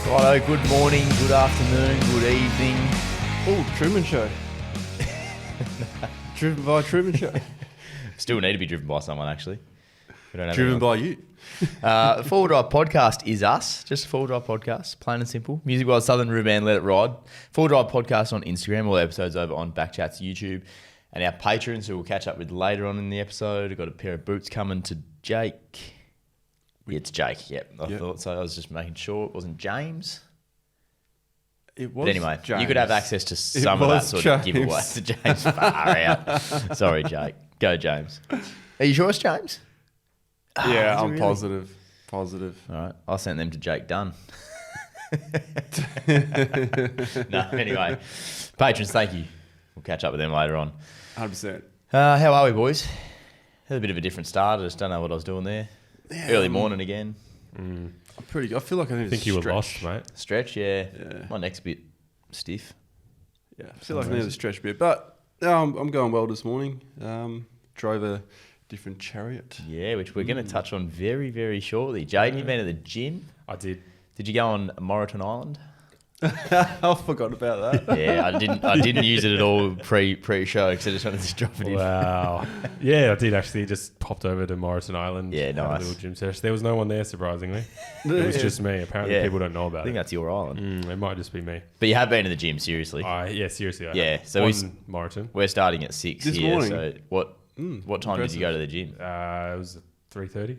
Righto, good morning, good afternoon, good evening. Oh, Truman Show. Driven by Truman Show. Still need to be driven by someone, actually. We don't have Driven anyone. by you. The Forward Drive podcast is us, just a Forward Drive podcast, plain and simple. Music Wild Southern Ruban, Let It Ride. Forward Drive podcast on Instagram, all episodes over on BackChat's YouTube. And our patrons, who we'll catch up with later on in the episode. We've got a pair of boots coming to Jake. Yeah, it's Jake, yep. I thought so. I was just making sure it wasn't James. It was But anyway, James. you could have access to some of that sort of giveaway to James. Far out. Sorry, Jake. Go, James. Are you sure it's James? Yeah, is it I'm really? Positive. All right, I sent them to Jake Dunn. No, anyway, patrons, thank you. We'll catch up with them later on. 100%. How are we, boys? Had a bit of a different start. I just don't know what I was doing there. Yeah, Early morning again. I'm pretty. I feel like I think you were lost, mate. Stretch, yeah. Yeah. My neck's a bit stiff. Yeah, I feel like I need to stretch a bit, but I'm going well this morning. Drove a different chariot. Yeah, which we're going to touch on very, very shortly. Jaden, you've been at the gym. I did. Did you go on Moreton Island? I forgot about that. Yeah, I didn't use it at all pre-show because I just wanted to drop it in. Wow. Yeah, I did actually. Just popped over to Morrison Island. Yeah, had a nice. little gym session. There was no one there, surprisingly. It was just me. Apparently, Yeah. people don't know I about think it. that's your island. It might just be me. But you have been to the gym, seriously. Yeah, seriously. I Yeah, have. so on Morrison. We're starting at 6 This here. morning? So what time did you go to the gym? It was 3:30.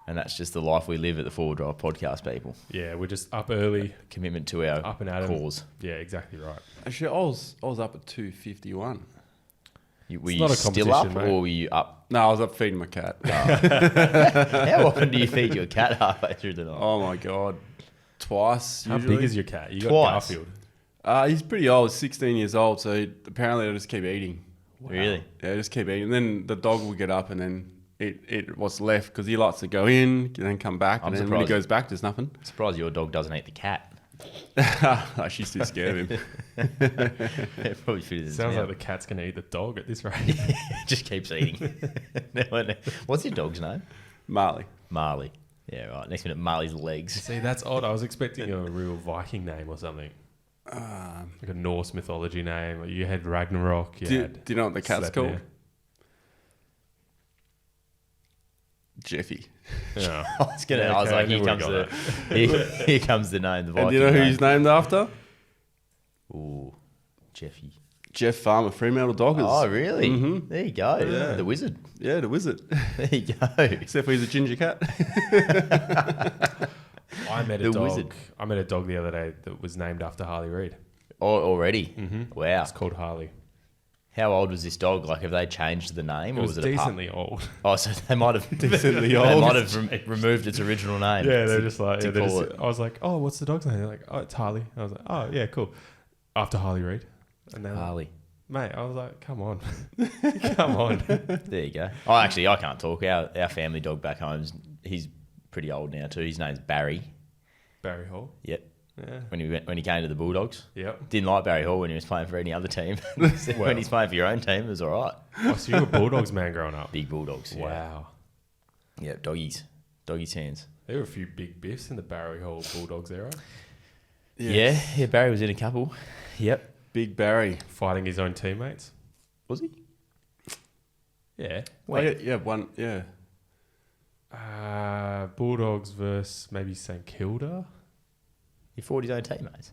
And that's just the life we live at the Forward Drive podcast, people. Yeah, we're just up early, Commitment to our up and at 'em. cause. Yeah, exactly right. Actually, I was up at 2:51. Were It's you not a still up competition, mate. or were you up? No, I was up feeding my cat. How often do you feed your cat halfway through the night? Oh my god, twice. How usually. big is your cat? You got Twice. Garfield. He's pretty old. 16 years old. So apparently, I just keep eating. Really? Yeah, just keep eating. And then the dog will get up and then eat what's left because he likes to go in and then come back. I'm And then when he surprised. goes back, there's nothing. Surprised your dog doesn't eat the cat. She's too scared of him. It probably fits Sounds like the cat's going to eat the dog at this rate. just keeps eating. No. What's your dog's name? Marley. Marley. Yeah, right. Next minute, Marley's legs. See, that's odd. I was expecting a real Viking name or something. Like a Norse mythology name. You had Ragnarok. Do you know what the cat's called? Sleipnir. Jeffy. Yeah. I was gonna. Yeah, I was okay, like, I here never comes would've the here comes the name. The Viking And do you know who name. he's named after? Ooh, Jeffy. Jeff Farmer, Fremantle Dockers. Oh, really? Mhm. There you go. Yeah. The wizard. Yeah, the wizard. There you go. Except for he's a ginger cat. I met The a dog. wizard. I met a dog the other day that was named after Harley Reid. Already. Mm-hmm. Wow. It's called Harley. How old was this dog? Like, have they changed the name, It or was was it a pup? decently old. Oh, so they might have Decently They old. might have removed its original name. Yeah, they're just like. to Yeah, they're call just, I was like, "Oh, what's the dog's name?" They're like, "Oh, it's Harley." I was like, "Oh, yeah, cool." After Harley Reid. And then, Harley. mate, I was like, "Come on, come on." There you go. Oh, actually, I can't talk. Our family dog back home, he's pretty old now too. His name's Barry. Barry Hall. Yep. Yeah. When he came to the Bulldogs, Yep. didn't like Barry Hall when he was playing for any other team. When he's playing for your own team, it was all right. Oh, so you were Bulldogs man growing up. Big Bulldogs. Yeah. Wow. Yeah, doggies hands. There were a few big biffs in the Barry Hall Bulldogs era. Yeah, Barry was in a couple. Yep. Big Barry. Fighting his own teammates. Was he? Yeah. Wait. Yeah, one. Yeah. Bulldogs versus maybe St Kilda. He fought his own teammates.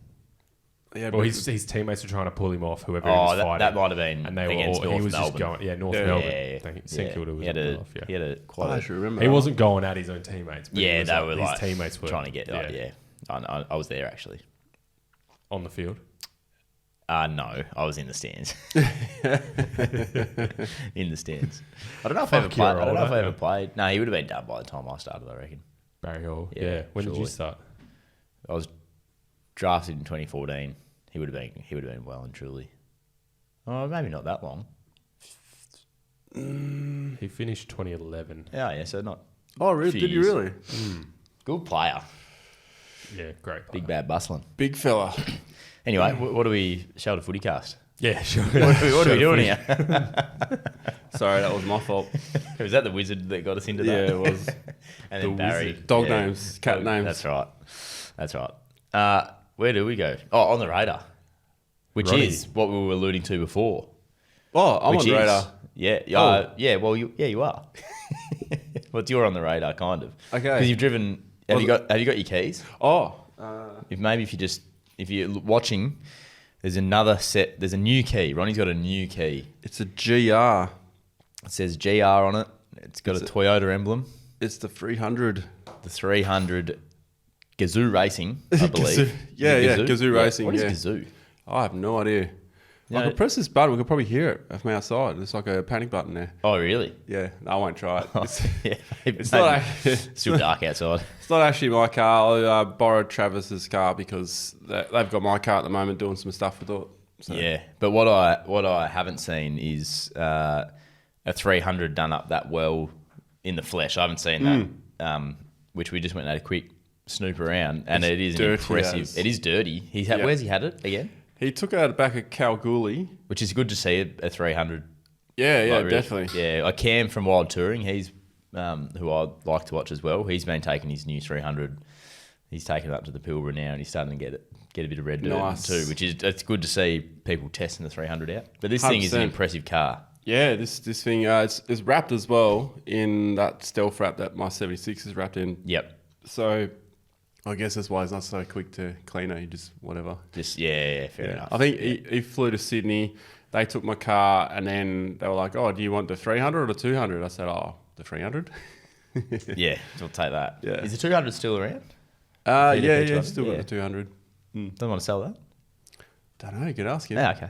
Yeah, Well, but- his teammates were trying to pull him off, whoever he was fighting. that might have been and they were against all, North he was Melbourne. just going, North Yeah. Melbourne. Yeah, St Kilda was he had off, he had a I quite. actually remember. He that. wasn't going at his own teammates. But Yeah, he was they were his like teammates were trying to get. Yeah. I was there actually. on the field. No, I was in the stands. In the stands. I don't know if I ever Fuck, you're played. I don't know if I older. ever played. No, he would have been done by the time I started, I reckon. Barry Hall. Yeah, Yeah. When did you surely. start? I was drafted in 2014. He would have been well and truly. Oh, maybe not that long. He finished 2011. Yeah, so not Oh, really? few Did you years. really? good player. Yeah, great. Big bad Busselton. Big fella. Anyway, what do we show the footy cast? Yeah, sure. What are we doing here? Sorry, that was my fault. Was that the wizard that got us into that? Yeah, it was. And then The Barry. wizard. Dog names, cat names. That's right. That's right. Where do we go? Oh, on the radar, which Ronny. is what we were alluding to before. Oh, I'm on the radar. Yeah, yeah. Well, you are. Well, you're on the radar, kind of. Okay. Because you've driven. Have you got your keys? Oh. If you're watching, there's another set. There's a new key. Ronnie's got a new key. It's a GR. It says GR on it. It's got a Toyota emblem. It's the 300. The 300 Gazoo Racing, I believe. Gazoo Racing. What is yeah. Gazoo? I have no idea. You I know- could press this button. We could probably hear it from outside. It's like a panic button there. Oh, really? Yeah, no, I won't try it. It's, Yeah. it's not. It's still dark outside. It's not actually my car. I borrowed Travis's car because they've got my car at the moment doing some stuff with it. So. Yeah, but what I haven't seen is a 300 done up that well in the flesh. I haven't seen that, which we just went and had a quick snoop around, and it is dirty impressive. as. It is dirty. Yeah. Where's he had it again? He took it out the back of Kalgoorlie. Which is good to see a 300. Yeah, Like, really. definitely. Yeah, like Cam from Wild Touring, he's who I like to watch as well. He's been taking his new 300. He's taken it up to the Pilbara now, and he's starting to get a bit of red dirt in it Nice. too, which is it's good to see people testing the 300 out. But this thing is an 100%. impressive car. Yeah, this thing it's wrapped as well in that stealth wrap that my 76 is wrapped in. Yep. So I guess that's why it's not so quick to clean it. You just whatever. Just fair enough. I think he flew to Sydney. They took my car and then they were like, "Oh, do you want the 300 or the 200?" I said, "Oh, the 300." Yeah, we'll take that. Yeah. Is the 200 still around? Yeah, still Yeah. got the 200. Don't want to sell that? Don't know. You could ask him. Yeah, okay.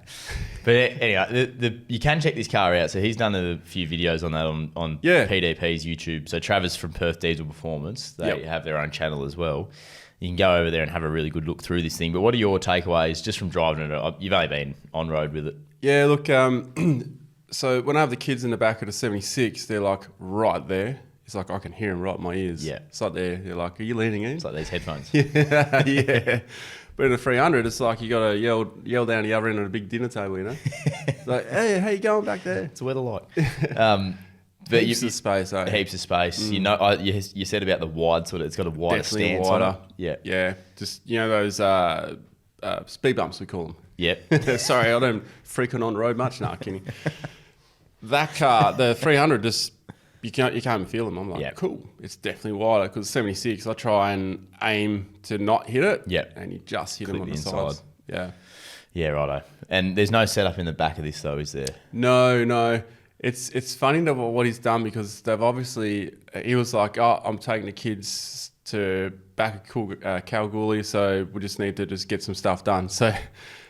But anyway, you can check this car out. So he's done a few videos on that on Yeah. PDP's YouTube. So Travis from Perth Diesel Performance, they Yep. have their own channel as well. You can go over there and have a really good look through this thing. But what are your takeaways just from driving it? You've only been on road with it. Yeah, look, so when I have the kids in the back of the 76, they're like right there. It's like I can hear them right in my ears. Yeah. It's like they're like, "Are you leaning in?" It's like these headphones. Yeah. But in a 300, it's like you got to yell down the other end of a big dinner table, you know? It's like, "Hey, how you going back there?" It's a weather light. But Heaps of space, eh? Heaps of space. You know, you said about the wide sort of. It's got a wider Definitely stance. wider. On it. Yeah. Yeah. Just, those speed bumps, we call them. Yep. Sorry, I don't freaking on the road much. Nah, kidding. That car, the 300, just you can't even feel them. I'm like, Yeah. cool. It's definitely wider because 76. I try and aim to not hit it. Yeah. And you just hit Clip them on the the inside. sides. Yeah. Yeah, righto. And there's no setup in the back of this though, is there? No. It's funny what he's done because they've obviously he was like, "Oh, I'm taking the kids to back of Kalgoorlie, so we just need to just get some stuff done." So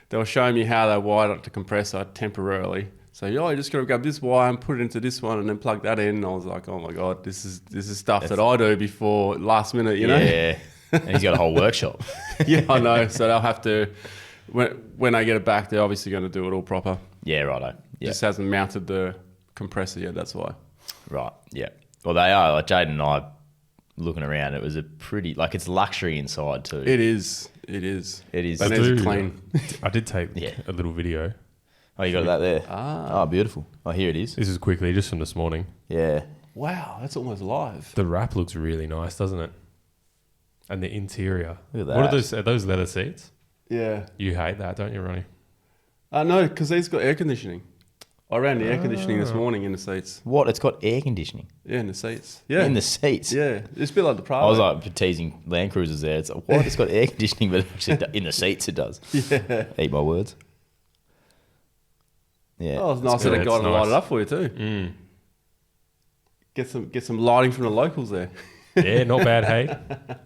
they were showing me how they wired up the compressor temporarily. So you just got to grab this wire and put it into this one and then plug that in. And I was like, "Oh my god, this is stuff that I do before last minute, you know?" Yeah. And he's got a whole workshop. Yeah, I know. So they'll have to when they get it back, they're obviously going to do it all proper. Yeah, righto. Yeah. Just hasn't mounted the compressor yet. That's why. Right. Yeah. Well, they are. Like Jaden and I looking around, it was a pretty, like it's luxury inside too. It is. It is. But it's clean. I did take Yeah. a little video. Oh, you got that there. Oh, beautiful. Oh, here it is. This is quickly, just from this morning. Yeah. Wow, that's almost live. The wrap looks really nice, doesn't it? And the interior. Look at What that. are those leather seats? Yeah. You hate that, don't you, Ronnie? No, because these got air conditioning. I ran the air conditioning this morning in the seats. What? It's got air conditioning Yeah, in the seats. Yeah. in the seats. Yeah, it's a bit like the Prado. I was like teasing Land Cruisers there. It's like, what? It's got air conditioning, but actually in the seats it does. Yeah. Eat my words. Yeah. Oh, it was nice that good. they got It's to light nice. it up for you too. Get some lighting from the locals there. Yeah, not bad, hey?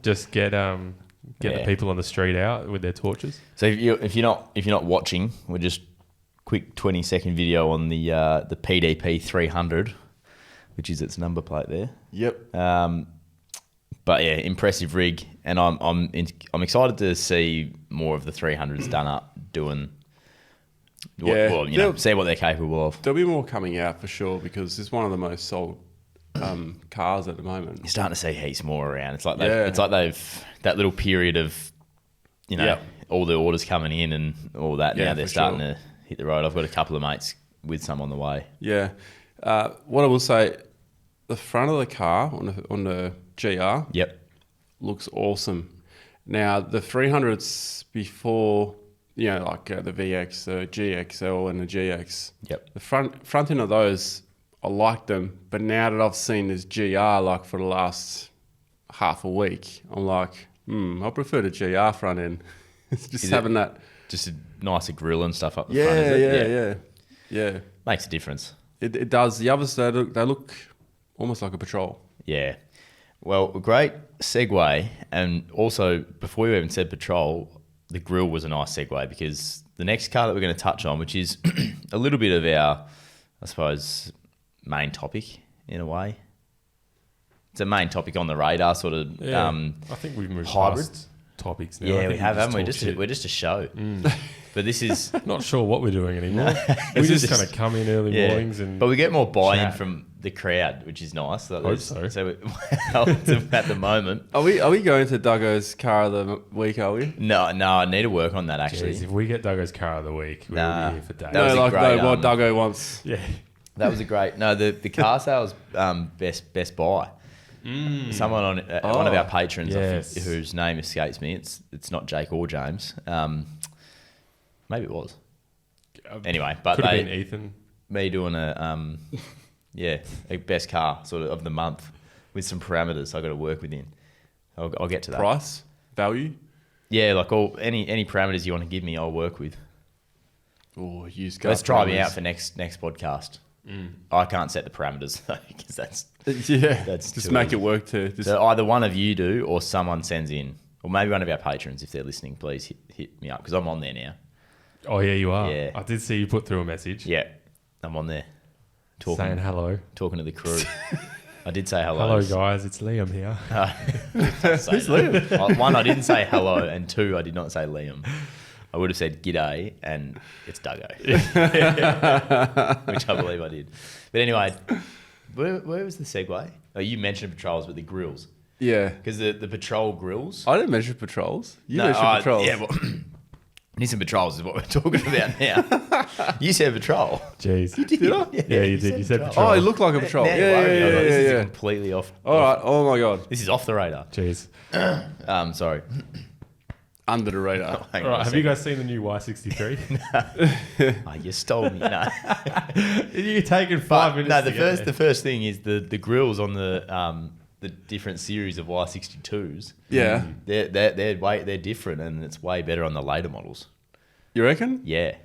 Just get the Yeah. people on the street out with their torches. So if you're not watching, we're just quick 20-second video on the PDP 300, which is its number plate there. Yep. But yeah, impressive rig, and I'm excited to see more of the 300s done up doing. Yeah. See what they're capable of. There'll be more coming out for sure because it's one of the most sold cars at the moment. You're starting to see heaps more around. It's like Yeah. they've that little period of, Yeah. all the orders coming in and all that. Yeah, Now they're for starting sure. to hit the road. I've got a couple of mates with some on the way. Yeah. What I will say, the front of the car on the GR Yep. looks awesome. Now, the 300s before, like the VX, the GXL and the GX. Yep. The front end of those, I like them. But now that I've seen this GR like for the last half a week, I'm like, I prefer the GR front end. It's just Is having that. Just a nicer grill and stuff up the front. Is it? Yeah. Makes a difference. It does. The others, they look almost like a Patrol. Yeah. Well, great segue. And also, before you even said Patrol, the grill was a nice segue because the next car that we're going to touch on, which is a little bit of our, I suppose, main topic in a way. It's a main topic on the radar, sort of. Yeah. I think we've moved hybrid past topics now. Yeah, I we think have, haven't we? talk We're just a show. But this is... Not sure what we're doing anymore. We This just is kind of come in early mornings and... But we get more buy-in chat. from the crowd, which is nice. Hope so. So at the moment... Are we going to Duggo's car of the week, are we? No, I need to work on that, actually. Jeez, if we get Duggo's car of the week, we'll Nah. be here for days. That was a great, what Duggo wants. Yeah. That was a great... No, the car sales best buy. Someone on one of our patrons, Yes. whose name escapes me, it's not Jake or James. Maybe it was. Anyway, but Could have been Ethan. me doing a best car sort of the month with some parameters I got to work within. I'll get to that. Price? Value? Yeah, like any parameters you want to give me, I'll work with. Oh, used car. Let's try me parameters. out for next podcast. I can't set the parameters though because that's Just too make easy. it work too. Just, So either one of you do or someone sends in, or maybe one of our patrons if they're listening. Please hit me up because I'm on there now. Oh, yeah, you are. Yeah. I did see you put through a message. Yeah, I'm on there. Saying hello. Talking to the crew. I did say hello. Hello, guys. It's Liam here. Who's Liam? One, I didn't say hello, and two, I did not say Liam. I would have said g'day, and it's Duggo, which I believe I did. But anyway, where was the segue? Oh, you mentioned patrols, but the grills, yeah. because the patrol grills. I didn't measure patrols. You No, measured patrols. Yeah, well, Nissan patrols is what we're talking about now. You said patrol. Jeez. Did I? Yeah, you did. You said patrol. Oh, it looked like a patrol. Now Yeah, you yeah, worry me. I was like, yeah, this is yeah. completely off. All right. Oh my god. This is off the radar. Jeez. Sorry. Under the radar. Hang All on right. a Have you second. guys seen the new Y63? Oh, you stole me. No. You're taking But, 5 minutes. no, to get there. the first thing is the grills on the different series of Y62s. Yeah. They're different, and it's way better on the later models. You reckon? Yeah,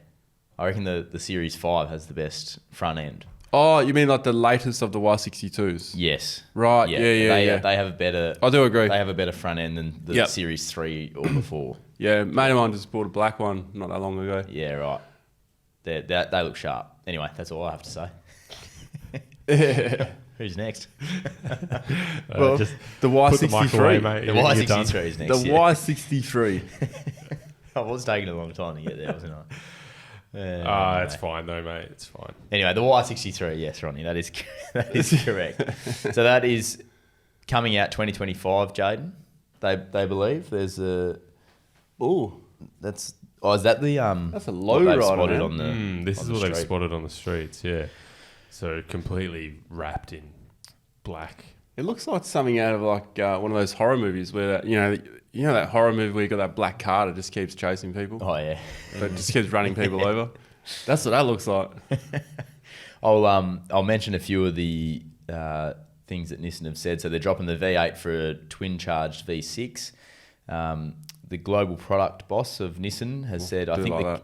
I reckon the Series 5 has the best front end. Oh, you mean like the latest of the Y62s? Yes. Right. Yeah. They have a better. I do agree. They have a better front end than the Yep. Series 3 or before. Yeah, mate of mine just bought a black one not that long ago. Yeah, right. They look sharp. Anyway, that's all I have to say. Who's next? Well, just the put the mic away, Y63. mate. The You're done. Y63 is The next. Yeah. Y63. I was taking a long time to get there, wasn't I? It's fine though, mate. It's fine. Anyway, the Y63, yes, Ronnie, that is correct. So that is coming out 2025, Jaden. They believe there's a. Oh, Is that the that's a low what they've rider, spotted man. on the. This on is the what they've street? spotted on the streets. Yeah. So completely wrapped in black. It looks like something out of like one of those horror movies where that, you know that horror movie where you got that black car that just keeps chasing people, Oh yeah. but just keeps running people over. That's what that looks like. I'll mention a few of the things that Nissan have said. So they're dropping the V8 for a twin-charged V6. The global product boss of Nissan has said, I Do it think. like that.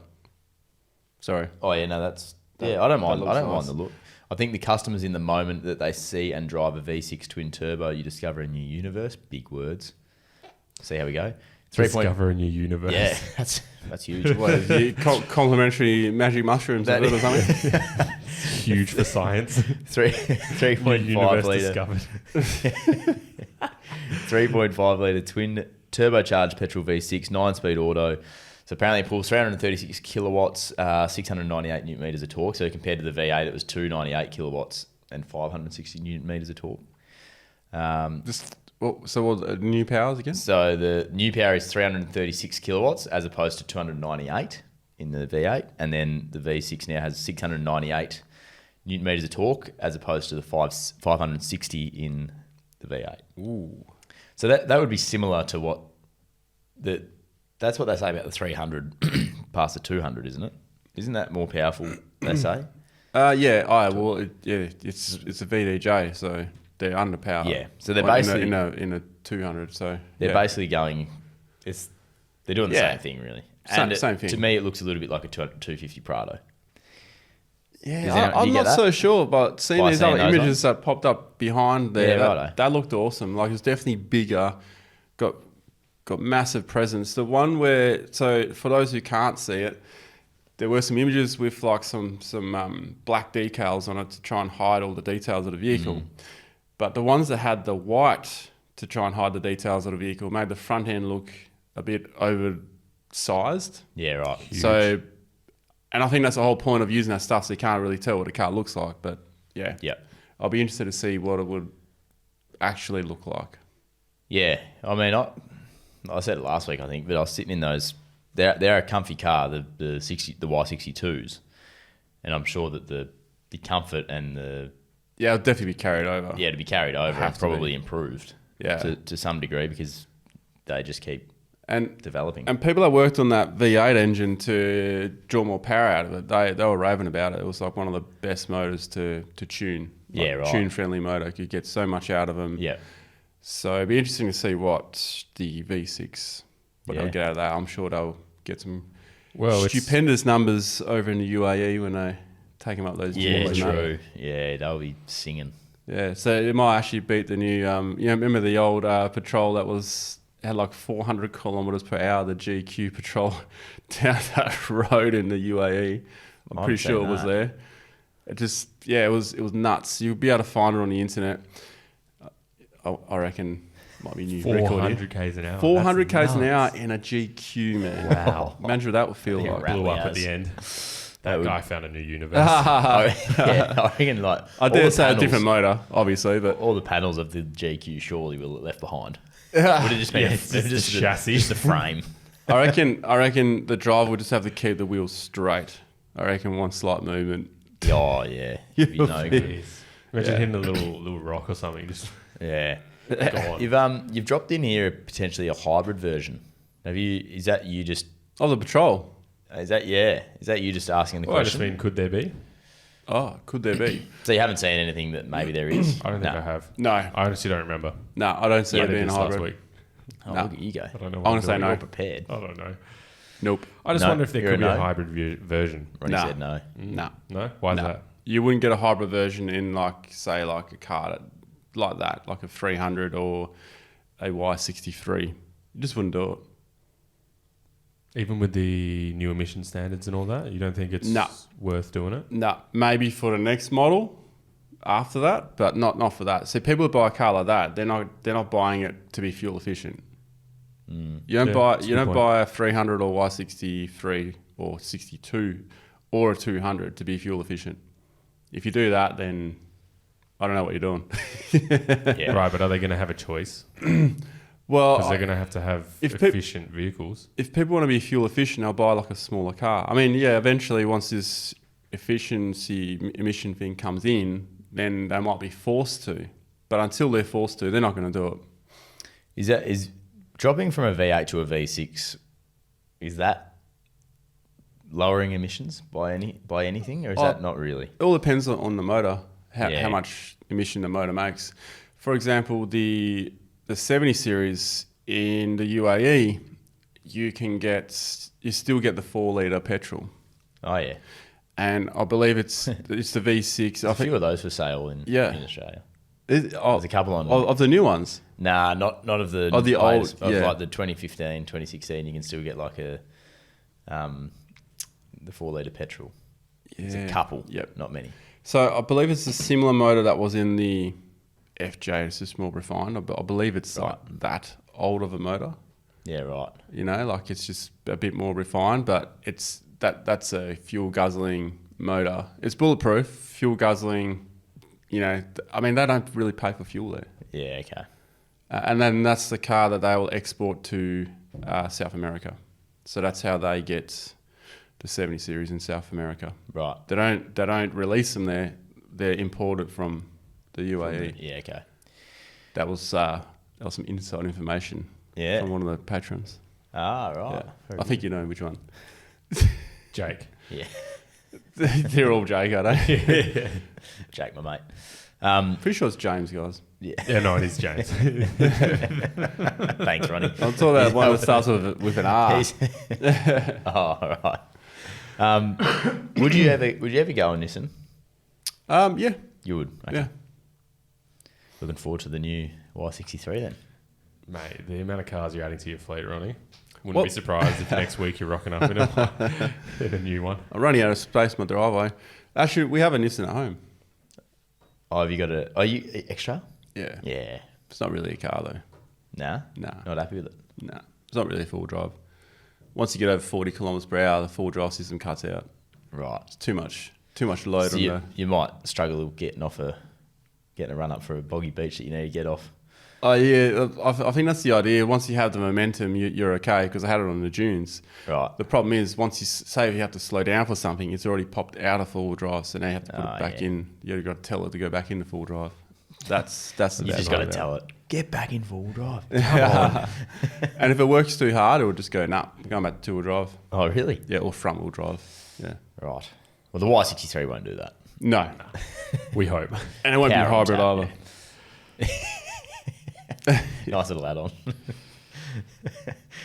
Sorry. Oh yeah, no, that's I don't mind. looks I don't nice. mind the look. I think the customers in the moment that they see and drive a V6 twin turbo, you discover a new universe. Big words. See how we go. 3 point. Discover a new universe. Yeah, that's huge. What is it, complimentary magic mushrooms That or something? Huge for science. 3.5 universe litre. discovered. 3.5 litre twin turbocharged petrol V6, 9-speed auto. So apparently it pulls 336 kilowatts, 698 newton meters of torque. So compared to the V8, it was 298 kilowatts and 560 newton meters of torque. So what new powers again? So the new power is 336 kilowatts as opposed to 298 in the V8. And then the V6 now has 698 newton meters of torque as opposed to the 560 in the V8. Ooh. So that would be similar to what that's what they say about the 300 past the 200, isn't it? Isn't that more powerful, they say? It's a VDJ, so they're underpowered. Yeah, so they're basically in a 200. So they're basically going. They're doing the same thing, really. And same thing. To me, it looks a little bit like a 250 Prado. Yeah, I'm not so sure, but seeing these other images that popped up behind there, that looked awesome. Like, it's definitely bigger, got massive presence. The one so for those who can't see it, there were some images with like some black decals on it to try and hide all the details of the vehicle. But the ones that had the white to try and hide the details of the vehicle made the front end look a bit oversized. Yeah, right. Huge. So, and I think that's the whole point of using that stuff, so you can't really tell what a car looks like. But yeah, I'll be interested to see what it would actually look like. Yeah, I mean, I said it last week, I think, but I was sitting in those. They're a comfy car, the Y62s, and I'm sure that the comfort and the it'll definitely be carried over. Yeah, to be carried over and probably improved. Yeah, to some degree, because they just keep developing. And people that worked on that V8 engine to draw more power out of it, they were raving about it. It was like one of the best motors to tune. Yeah, right. Tune friendly motor. You get so much out of them. Yeah. So it'd be interesting to see what the V6 they'll get out of that. I'm sure they'll get some stupendous numbers over in the UAE when they take them up those tours. Yeah, true. Yeah, they'll be singing. Yeah, so it might actually beat the new. Remember the old Patrol that had like 400 kilometers per hour, the GQ Patrol down that road in the UAE. I'm pretty sure it was there. It was nuts. You'll be able to find it on the internet. I reckon might be new 400 k's an hour. 400 k's an hour in a GQ, man. Wow. Imagine what that would feel like. Blew up at the end. That guy found a new universe. I reckon I dare say a different motor, obviously, but all the panels of the GQ surely were left behind. Would have just been just a chassis, just a frame. I reckon the driver would just have to keep the wheels straight. I reckon one slight movement. Oh yeah, you'd be no good. Imagine hitting a little rock or something. Just You've dropped in here potentially a hybrid version. Have you? Is that you just? Oh, the Patrol. Is that you just asking the question? I just mean, could there be? Oh, could there be? So you haven't seen anything that maybe there is? I don't think I have. No. I honestly don't remember. No, I don't see it being hybrid. Last week. Oh, look at you go. I don't know. I'm going to say no. You're prepared. I don't know. Nope. I just wonder if there could be a hybrid version. Ronny said no. No? Why is that? You wouldn't get a hybrid version in like a car like that, like a 300 or a Y63. You just wouldn't do it. Even with the new emission standards and all that, you don't think it's worth doing it? No, maybe for the next model after that, but not for that. So people who buy a car like that, they're not buying it to be fuel efficient. You don't buy a 300 or Y63 or 62 or a 200 to be fuel efficient. If you do that, then I don't know what you're doing. Yeah. Right, but are they going to have a choice? Well, because they're going to have efficient vehicles. If people want to be fuel efficient, they'll buy like a smaller car. I mean, eventually once this efficiency emission thing comes in, then they might be forced to. But until they're forced to, they're not going to do it. Is dropping from a V8 to a V6, is that lowering emissions by anything, or is that not really? It all depends on the motor, how much emission the motor makes. For example, the 70 series in the UAE, you still get the 4-litre petrol. Oh yeah, and I believe it's the V6. A few of those for sale in Australia. There's a couple on of the new ones. Nah, not of the old like the 2015, 2016. You can still get like the 4-litre petrol. Yeah. There's a couple. Yep, not many. So I believe it's a similar motor that was in the FJ. It's just more refined. I believe it's like that old of a motor. Yeah, right. Like it's just a bit more refined, but that's a fuel guzzling motor. It's bulletproof, fuel guzzling. I mean, they don't really pay for fuel there. Yeah, okay. And then that's the car that they will export to South America. So that's how they get the 70 series in South America. Right. They don't release them there. They're imported from the UAE. Yeah, okay. That was some inside information from one of the patrons. Ah, right. Yeah. Very I think you know which one. Jake. Yeah. They're all Jake, are they? Jake, my mate. Pretty sure it's James, guys. Yeah. Yeah, no, it is James. Thanks, Ronnie. I'm talking about one that starts with an R. Oh, right. Would you ever go and listen? Yeah. You would. Okay. Yeah. Looking forward to the new Y63 then. Mate, the amount of cars you're adding to your fleet, Ronnie. Wouldn't Well- be surprised if next week you're rocking up in a new one. I'm running out of space in my driveway. Actually, we have a Nissan at home. Oh, have you got a? Are you extra? Yeah. Yeah. It's not really a car, though. Nah. Nah. Not happy with it. Nah. It's not really a full drive. Once you get over 40 kilometres per hour, the full drive system cuts out. Right. It's too much load So on you might struggle getting a run up for a boggy beach that you need to get off. Oh, yeah. I think that's the idea. Once you have the momentum, you're okay, because I had it on the dunes. Right. The problem is, once you say if you have to slow down for something, it's already popped out of full drive, so now you have to put it back in. You've got to tell it to go back into full drive. That's the You bad just got to part tell about it. Get back in full drive. it. And if it works too hard, it will just go, nah, we're going back to two-wheel drive. Oh, really? Yeah, or front-wheel drive. Yeah. Right. Well, the Y63 won't do that. No. We hope. And it won't Power be on hybrid tap, either. Nice little add-on.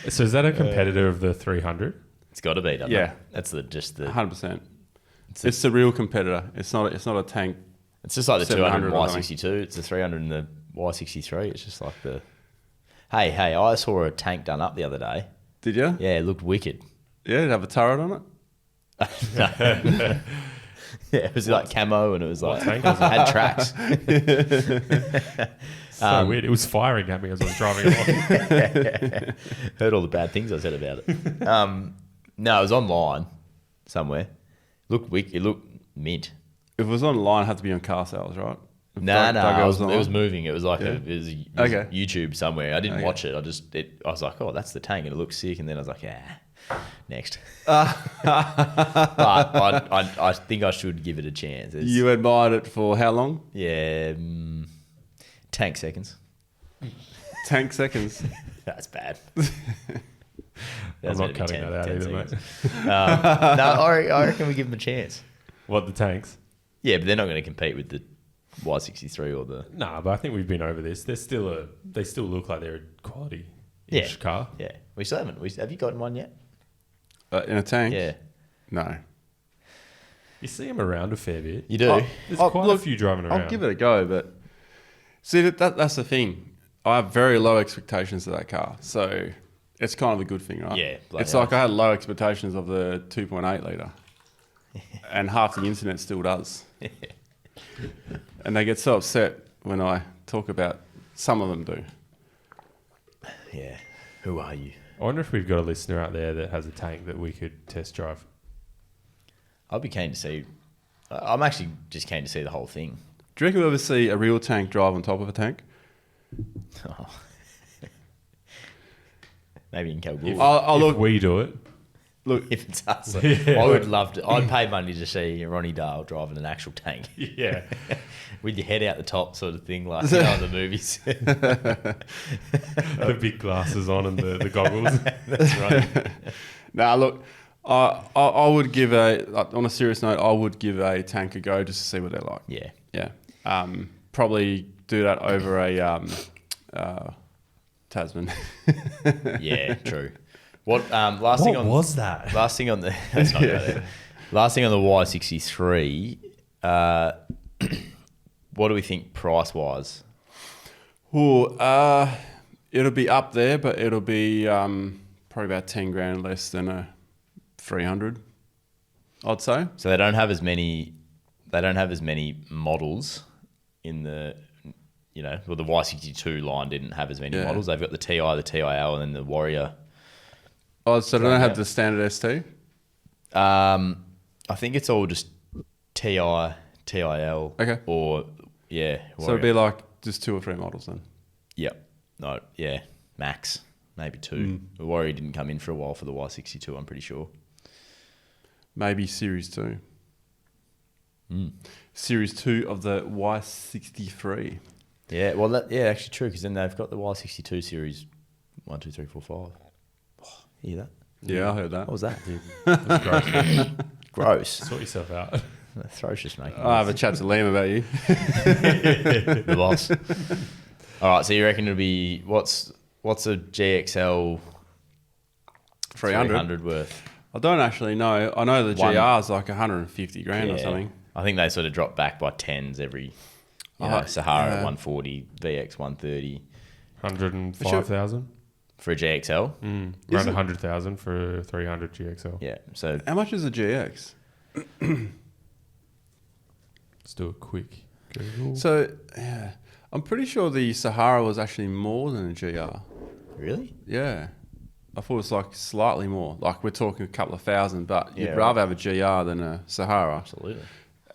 So is that a competitor of the 300? It's got to be, doesn't Yeah. it? That's just the. 100%. It's the real competitor. It's not a tank. It's just like the 200 700 or Y62. It's the 300 and the Y63. It's just like the. Hey, I saw a tank done up the other day. Did you? Yeah, it looked wicked. Yeah, did it have a turret on it? Yeah, it was like camo and it was like tank it was it? had tracks. So weird. It was firing at me as I was driving along. Heard all the bad things I said about it. No, it was online somewhere. Looked wicked. It looked mint. If it was online, it had to be on car sales, right? If No, Doug it was online? moving. It was like Yeah. it was Okay. YouTube somewhere. I didn't Okay. watch it. I was like, oh, that's the tank, and it looks sick. And then I was like, yeah, next. But I think I should give it a chance. You admired it for how long? Yeah, tank seconds. Tank seconds. That's bad. I'm not cutting that out either, mate. No, I reckon we give them a chance. What, the tanks? Yeah, but they're not going to compete with the Y63 or the. Nah, but I think we've been over this. They still look like they're a quality car. Yeah, we still haven't. Have you gotten one yet? In a tank? Yeah, No. You see them around a fair bit. you do. There's quite a few driving around. I'll give it a go, but see, that's the thing. I have very low expectations of that car, so it's kind of a good thing, right? Yeah, bloody It's like hell. I had low expectations of the 2.8 litre, and half the internet still does. And they get so upset when I talk about, some of them do. Yeah. Who are you? I wonder if we've got a listener out there that has a tank that we could test drive. I'll be keen to see. I'm actually just keen to see the whole thing. Do you reckon we'll ever see a real tank drive on top of a tank? Oh. Maybe in Kalgoorlie. I'll If look. we do it. Look, If it's us, Yeah. I would love to. I'd pay money to see Ronnie Dale driving an actual tank Yeah. with your head out the top, sort of thing, like you know in the movies. The big glasses on and the goggles. That's right. nah, look, I would give on a serious note, I would give a tank a go just to see what they're like. Yeah. Yeah. Probably do that over a Tasman. Yeah. True. What? Last thing on that? Last thing on the. Let's not go there. Last thing on the Y63. What do we think price wise? Ooh, it'll be up there, but it'll be probably about 10 grand less than a 300, I'd say. So they don't have as many. They don't have as many models in the. Well, the Y62 line didn't have as many Yeah. models. They've got the TI, the TIL, and then the Warrior. Oh, so they don't have Yeah. the standard ST? I think it's all just TI, TIL. Okay. Or yeah. So Warrior. it'd be like just 2 or 3 models then. Yep. No. Yeah. Max. Maybe 2. The Warrior didn't come in for a while for the Y62. I'm pretty sure. Maybe Series 2. Mm. Series 2 of the Y63. Yeah. Well, actually true because then they've got the Y62 series 1, 2, 3, 4, 5. You hear that? Yeah, I heard that. What was that? That's gross. Gross. Sort yourself out. The throat's just making I'll have a chat to Liam about you. the boss. All right, so you reckon it'll be what's a GXL 300 worth? I don't actually know. I know the GR is like 150 grand or Yeah. something. I think they sort of drop back by tens every. Sahara 140, VX 130 105,000. for a GXL. Around Is it- 100,000 for a 300 GXL. Yeah, so How much is a GX? Let's do a quick Google. So, yeah, I'm pretty sure the Sahara was actually more than a GR. really, Yeah. I thought it was like slightly more. Like we're talking a couple of thousand, but you'd Yeah, rather have a GR than a Sahara absolutely.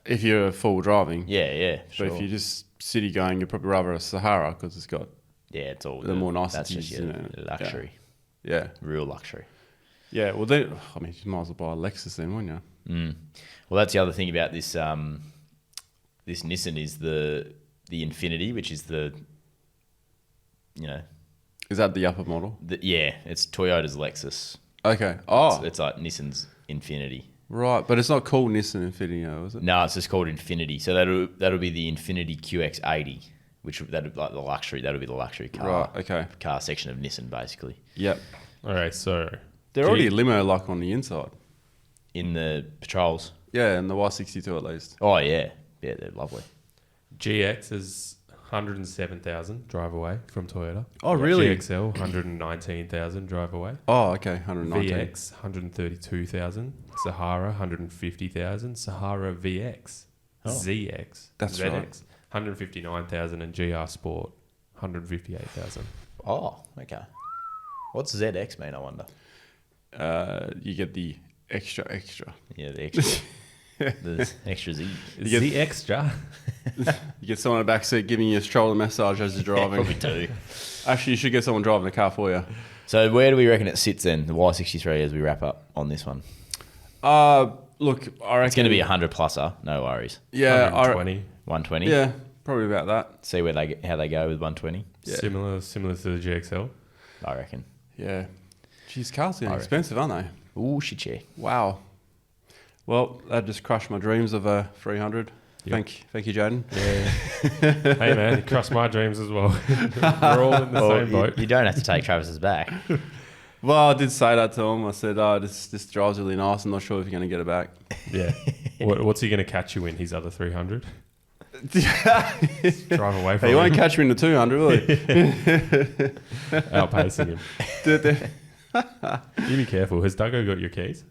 if you're full driving. Yeah, But sure. if you're just city going, you'd probably rather a Sahara because it's got, yeah, it's all the more That's niceties, just your you know. luxury, yeah. real luxury. Yeah, well, then, I mean, you might as well buy a Lexus then, wouldn't you? Mm. Well, that's the other thing about this this Nissan is the Infinity, which is the Is that the upper model? it's Toyota's Lexus. Okay. Oh, It's like Nissan's Infinity. right. But it's not called Nissan Infinity, is it? No, it's just called Infinity. So that'll be the Infinity QX80, which that'll be like the luxury. That'll be the luxury car. Right, okay. Car section of Nissan, basically. Yep. Okay, so They're already a limo like on the inside. In the Patrols. Yeah, and the Y62 at least. Oh yeah, they're lovely. GX is 107,000 drive away from Toyota. Oh, really? GXL 119,000 drive away. Oh, okay. 119. VX 132,000. Sahara 150,000. Sahara VX. Oh. ZX. That's ZX right. 159,000 and GR Sport 158,000. Oh, okay. What's ZX mean? I wonder. You get the extra. Yeah, the extra, the extra Z. You get- Z extra. You get someone in the back seat giving you a stroller massage as you're driving. Probably two. Actually, you should get someone driving the car for you. So where do we reckon it sits then? The Y63 as we wrap up on this one. Look, I reckon It's going to be a 100 pluser. No worries. Yeah, 120. 120. yeah, probably about that. See how they go with 120. Yeah. Similar to the GXL. I reckon. Yeah. Geez, cars getting I reckon. expensive, aren't they? Ooh, shit, yeah. Wow. Well, that just crushed my dreams of a 300. Yep. Thank you, Jaden. Yeah. Hey man, it crushed my dreams as well. We're all in the same boat. You don't have to take Travis's back. Well, I did say that to him. I said, this drive's really nice. I'm not sure if you're going to get it back. Yeah. What's he going to catch you in his other 300? Drive away from Hey, you won't him. catch me in the 200, will you? Outpacing him. You be careful. Has Duggo got your keys?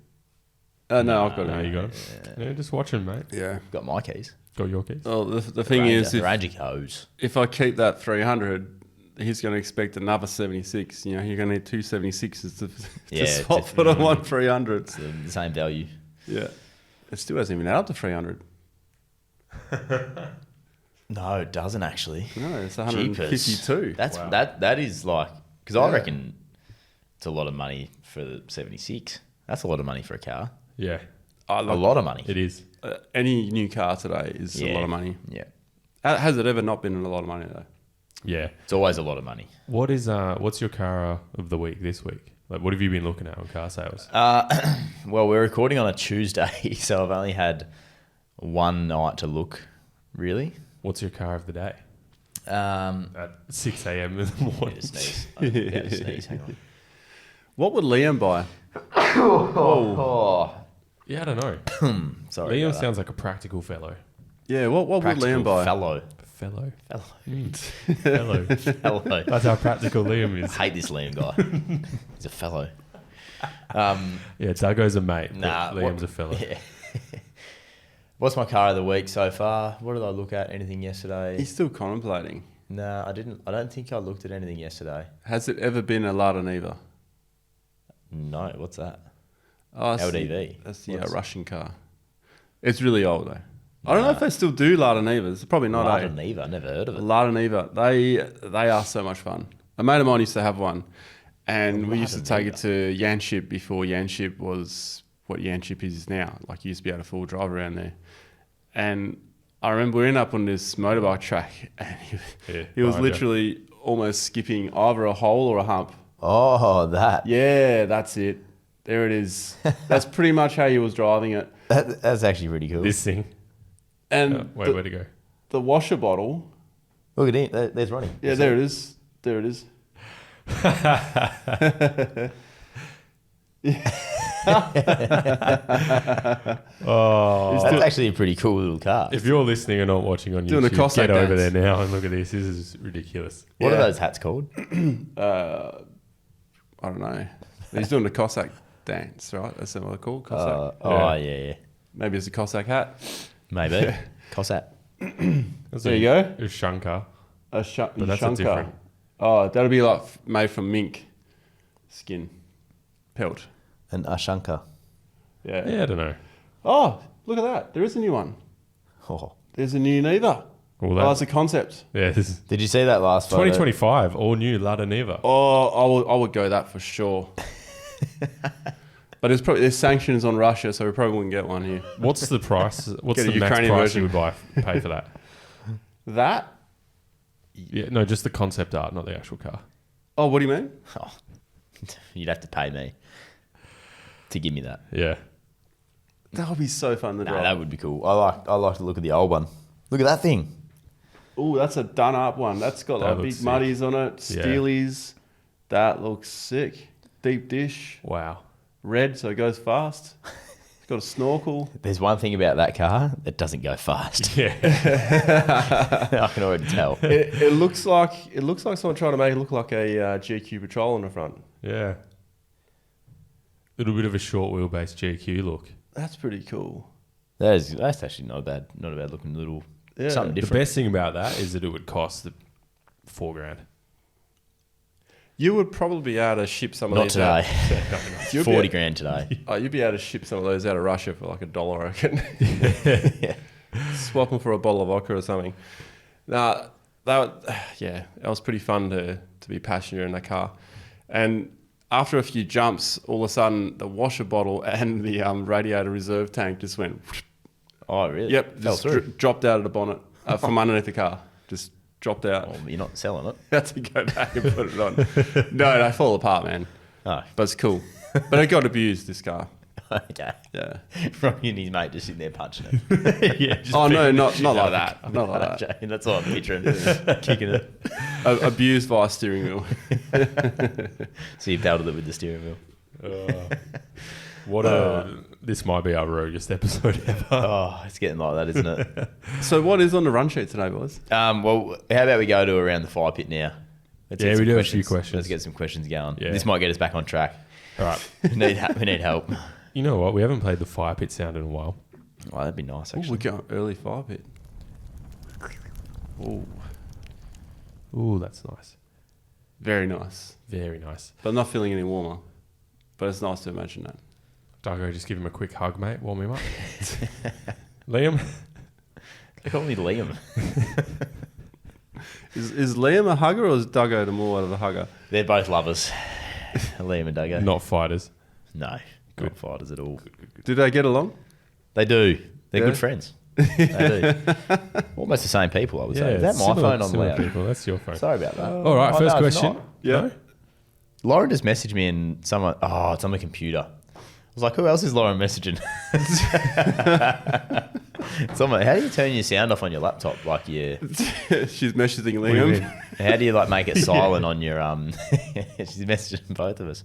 No, I've got No, it. you got them. Yeah, just watching, mate. Yeah. Got my keys. Got your keys. Well, the thing Ranger, is, the Ranger goes. if I keep that 300, he's going to expect another 76. You know, you're going to need two 76s Yeah, to swap it's- it on one 300. It's the same value. Yeah. It still hasn't even added up to 300. No, it doesn't actually. No, it's Jeepers. 152. That's Wow. that is like because I Yeah. reckon it's a lot of money for the 76. That's a lot of money for a car. Yeah, I A like, lot of money. it is. any new car today is a lot of money. Yeah, Has it ever not been a lot of money though? Yeah. it's always a lot of money. What's your car of the week this week? Like, what have you been looking at on car sales? Well, we're recording on a Tuesday, so I've only had one night to look. Really, What's your car of the day? um, At 6 a.m. in the I morning. need to sneeze. I'm about to sneeze. Hang on. What would Liam buy? Oh, Yeah, I don't know. sorry. Liam about that. sounds like a practical fellow. Yeah, what would Practical Liam buy? fellow. Fellow. Fellow. Fellow. Fellow. That's how practical Liam I is. hate this Liam guy. He's a fellow. Yeah, Duggo's a mate. Nah, but Liam's what- a fellow. Yeah. What's my car of the week so far? What did I look at? Anything yesterday? He's still contemplating. No, I didn't. I don't think I looked at anything yesterday. Has it ever been a Lada Niva? No, what's that? Oh, that's LDV. That's the What's- Russian car. It's really old though. I don't know if they still do Lada Nivas. Probably not. Lada eh? Niva. Never heard of it. Lada Niva. They are so much fun. A mate of mine used to have one, and we used to Lada take Niva. it to Yanship before Yanship was what Yanship is now. Like you used to be able to full drive around there. And I remember we ended up on this motorbike track, and he was Yeah, he was behind you. literally almost skipping either a hole or a hump Oh, that. Yeah, that's it. There it is. That's pretty much how he was driving it. That's actually pretty cool. This thing. And Wait, where'd it go? the washer bottle. Look at it. There's Ronnie. Yeah, there it is. There it is. Oh, That's actually a pretty cool little car. if you're listening and not watching on Doing a YouTube, Cossack get over dance. there now and look at this. This is ridiculous. What are Yeah. those hats called? I don't know. He's doing the Cossack dance, right? That's what they're called, Cossack. Oh, yeah. Maybe it's a Cossack hat. Maybe. Cossack. There you go. A shunker. A But that's a shunker. different- Oh, that'll be like made from mink skin pelt. An Ashanka. Yeah. Yeah, I don't know. Oh, look at that. There is a new one. Oh. There's a new Neva. Well, Oh, it's a concept. yeah, this is Did you see that last photo? 2025, all new Lada Neva. Oh, I would go that for sure. But there's sanctions on Russia, so we probably wouldn't get one here. What's the price? What's Get a the max Ukrainian price version. you would pay for that? That? Yeah, no, just the concept art, not the actual car. Oh, what do you mean? Oh. You'd have to pay me to give me that. Yeah. That would be so fun to No, drive. that would be cool. I like to look at the old one. Look at that thing. Oh, that's a done up one. That's got That like looks big sick. muddies on it, Yeah. steelies. That looks sick. Deep dish, Wow. red, so it goes fast. It's got a snorkel. There's one thing about that car that doesn't go fast. Yeah. I can already tell. It looks like someone trying to make it look like a GQ Patrol on the front. Yeah. Little bit of a short wheelbase GQ look. That's pretty cool. That's actually not bad. Not a bad looking little something The different. best thing about that is that it would cost $4,000. You would probably be able to ship some of Not these today. out. You'd be 40 grand today. Oh, you'd be able to ship some of those out of Russia for like $1, I reckon. Yeah. Swap them for a bottle of vodka or something. Nah, it was pretty fun to be passenger in that car. And after a few jumps, all of a sudden the washer bottle and the radiator reserve tank just went. Oh, really? Yep, Fell just through. dropped out of the bonnet from underneath the car. Just dropped out. Oh, you're not selling it. Had to go back and put it on. No, they fall apart, man. Oh, But it's cool. But it got abused, this car. okay. Yeah. Ronnie and his mate just sitting there punching it. Yeah. Just Oh, no, beating the not shit like out of that. Not like that. Okay, that's all I'm picturing. Kicking it. Abused via steering wheel. So you belted it with the steering wheel. This might be our roguest episode ever. Oh, it's getting like that, isn't it? So what is on the run sheet today, boys? Well, how about we go to around the fire pit now? Let's Yeah, get we some do have a few questions. Let's get some questions going. Yeah. This might get us back on track. All right. We need help. You know what? We haven't played the fire pit sound in a while. Oh, that'd be nice, Oh, actually. we got early fire pit. Oh, Ooh, that's nice. very nice. Very nice. But I'm not feeling any warmer. But it's nice to imagine that. Duggo, just give him a quick hug, mate. Warm him up. Liam? They call me Liam. Is Liam a hugger or is Duggo the more of a hugger? They're both lovers. Liam and Duggo. Not fighters. No, not fighters at all. Do they get along? They do. They're Yeah? good friends. They do. Almost the same people, I would say. Is that my phone on similar loud? people. That's your phone. Sorry about that. All right, Oh, first no, it's question. not. Yeah. No? Lauren just messaged me and someone, it's on the computer. I was like, who else is Lauren messaging? Someone, how do you turn your sound off on your laptop? Like She's messaging do you mean? Liam. how do you like make it silent on your she's messaging both of us.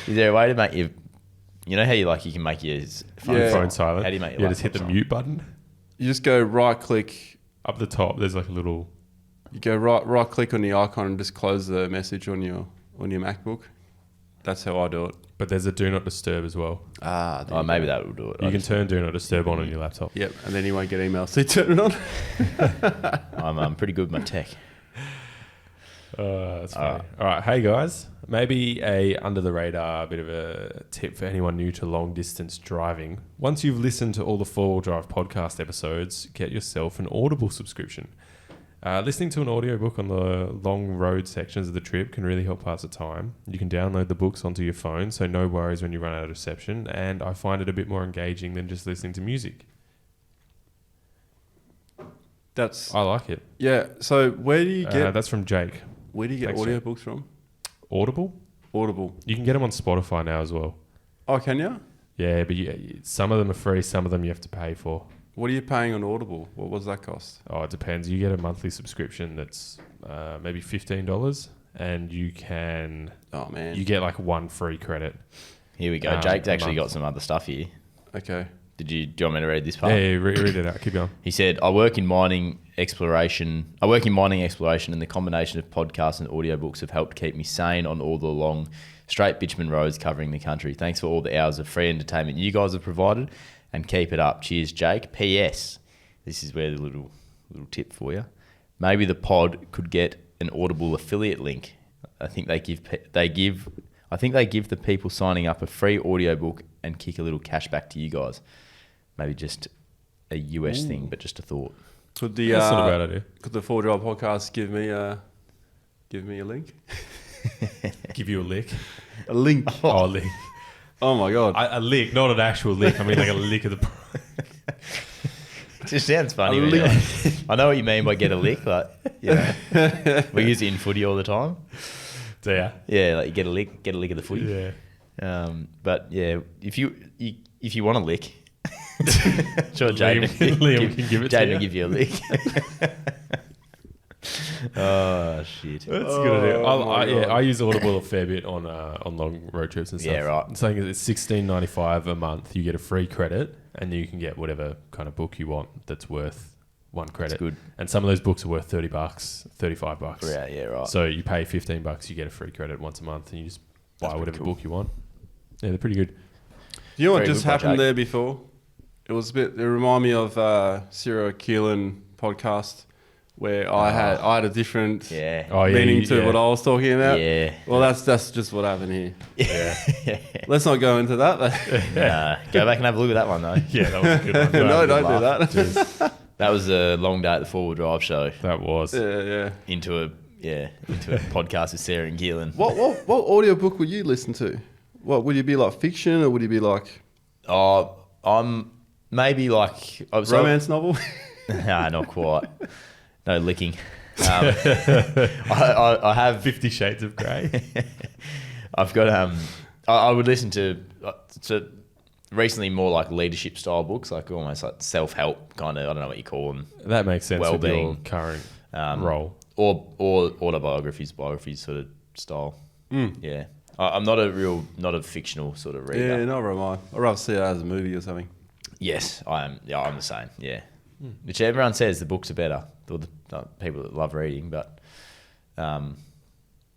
Is there a way to make you know how you can make your phone, Yeah. Phone silent. How do you make your just hit the laptop silent? mute button. You just go right click. Up the top, there's like a little... You go right click on the icon and just close the message on your MacBook. That's how I do it. But there's a do not disturb as well. Ah, Oh, maybe that will do it. You can turn do not disturb on your laptop. Yep, and then you won't get emails. So you turn it on. I'm pretty good with my tech. That's funny. All right. Hey, guys. Maybe a under the radar bit of a tip for anyone new to long distance driving. Once you've listened to all the 4-wheel drive podcast episodes, get yourself an Audible subscription. Listening to an audiobook on the long road sections of the trip can really help pass the time. You can download the books onto your phone, so no worries when you run out of reception, and I find it a bit more engaging than just listening to music. That's I like it. yeah. So where do you get That's from Jake. where do you get Thanks, Jake. audiobooks from? Audible. You can get them on Spotify now as well. Oh, can you? Yeah, but some of them are free, some of them you have to pay for. What are you paying on Audible? What was that cost? Oh, it depends. You get a monthly subscription that's maybe $15, and you can... Oh, man. You get like 1 free credit. Here we go. Jake's actually got some other stuff here. Okay. Do you want me to read this part? Yeah, read it out. Keep going. He said, I work in mining exploration, and the combination of podcasts and audiobooks have helped keep me sane on all the long, straight bitumen roads covering the country. Thanks for all the hours of free entertainment you guys have provided, and keep it up. Cheers, Jake. P.S. This is where the little tip for you. Maybe the pod could get an Audible affiliate link. I think they give the people signing up a free audiobook and kick a little cash back to you guys. Maybe just a US thing, but just a thought. That's not a bad idea. Could the 4Drive podcast give me a link? Give you a lick. A link. Oh, a lick. Oh my god. A lick, not an actual lick. I mean like a lick of the... It just sounds funny. I know what you mean by get a lick. Like, we use it in footy all the time. So, yeah. Yeah, like you get a lick of the footy. Yeah. But yeah, if you want a lick, sure, Liam can give it to you. Jaden will give you a lick. Oh shit! That's a good idea. I use Audible a fair bit on long road trips and stuff. Yeah, right. It's like it's $16.95 a month. You get a free credit, and you can get whatever kind of book you want that's worth 1 credit. That's good. And some of those books are worth $30, $35. Yeah, right. So you pay $15, you get a free credit once a month, and you just buy whatever book you want. Yeah, they're pretty good. You know what Very just good happened Jake. there before? It reminded me of Cyril Keelan podcast where I had a different meaning to what I was talking about. Yeah. Well, that's just what happened here. Yeah. Let's not go into that. Go back and have a look at that one though. Yeah, that was a good one. No, don't do that. That was a long day at the 4-Wheel Drive show. That was. Yeah. Into a podcast with Sarah and Keelan. What audiobook would you listen to? What would you be like, fiction, or would you be like I'm maybe like romance novel? Nah, not quite. No licking. I have 50 Shades of Grey. I've got I would listen to recently more like leadership style books, like almost like self-help kind of. I don't know what you call them. That makes sense with your Well-being. current role. Or autobiographies, biographies sort of style. Yeah, I'm not a fictional sort of reader. Yeah, neither am I. I'd rather see it as a movie or something. Yes, I am. Yeah, I'm the same. Yeah, which everyone says the books are better. The people that love reading, but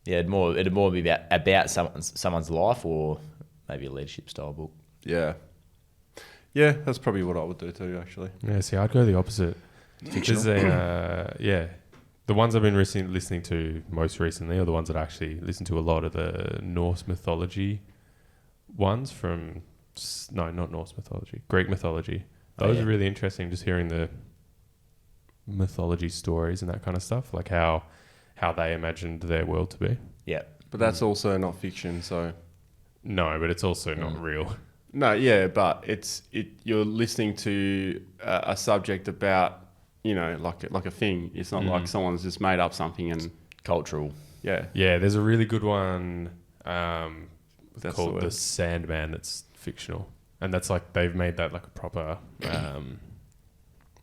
it'd more be about someone's life or maybe a leadership style book. Yeah, that's probably what I would do too, actually. Yeah, see, I'd go the opposite. Fictional. The ones I've been listening to most recently are the ones that I actually listen to a lot of the Norse mythology ones from... No, not Norse mythology. Greek mythology. Those are really interesting, just hearing the mythology stories and that kind of stuff, like how they imagined their world to be. Yeah. But that's also not fiction, so... No, but it's also not real. No, yeah, but you're listening to a subject about, like a thing. It's not like someone's just made up something and... Cultural. Yeah. Yeah, there's a really good one That's called the The word. Sandman that's fictional. And that's like, they've made that like a proper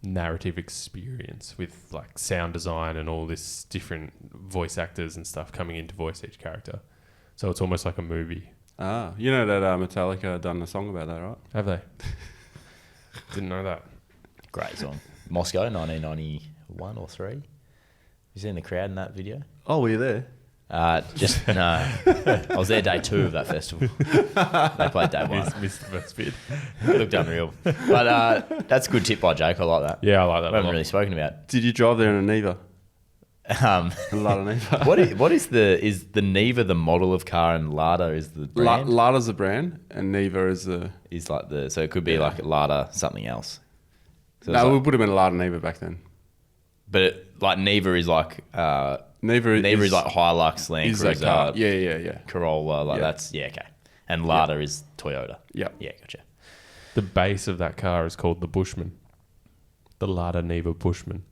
narrative experience with like sound design and all this different voice actors and stuff coming in to voice each character. So it's almost like a movie. Ah, you know that Metallica done a song about that, right? Have they? Didn't know that. Great song. Moscow, 1991 or 3. You seen the crowd in that video? Oh, were you there? No. I was there day 2 of that festival. They played day 1. Missed the first bit. It looked unreal. But that's a good tip by Jake. I like that. Yeah, I like that. We haven't really spoken about. Did you drive there in a Neva? A lot of Neva. What is the Neva the model of car and Lada is the brand? Lada's a brand and Neva is the... So it could be like Lada something else. So No, it would have been a Lada Neva back then. But like Neva is like Neva is like Hilux, Land is that Cruiser, car. Yeah. Corolla. That's okay. And Lada is Toyota. Yep. Yeah, gotcha. The base of that car is called the Bushman. The Lada Neva Bushman.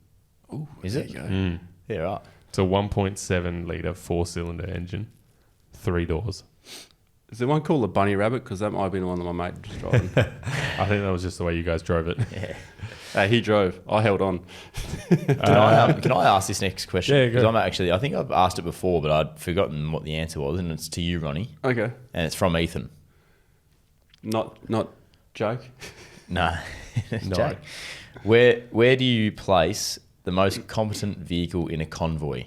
Is it? There you go. Yeah, right. It's a 1.7 litre 4-cylinder engine, 3 doors. Is there one called the Bunny Rabbit? Because that might have been the one that my mate was driving. I think that was just the way you guys drove it. Yeah. Hey, he drove. I held on. Can I ask this next question? Yeah, go. Because I think I've asked it before, but I'd forgotten what the answer was, and it's to you, Ronnie, Okay. and it's from Ethan. Not joke. No, No. Jake. Where do you place the most competent vehicle in a convoy?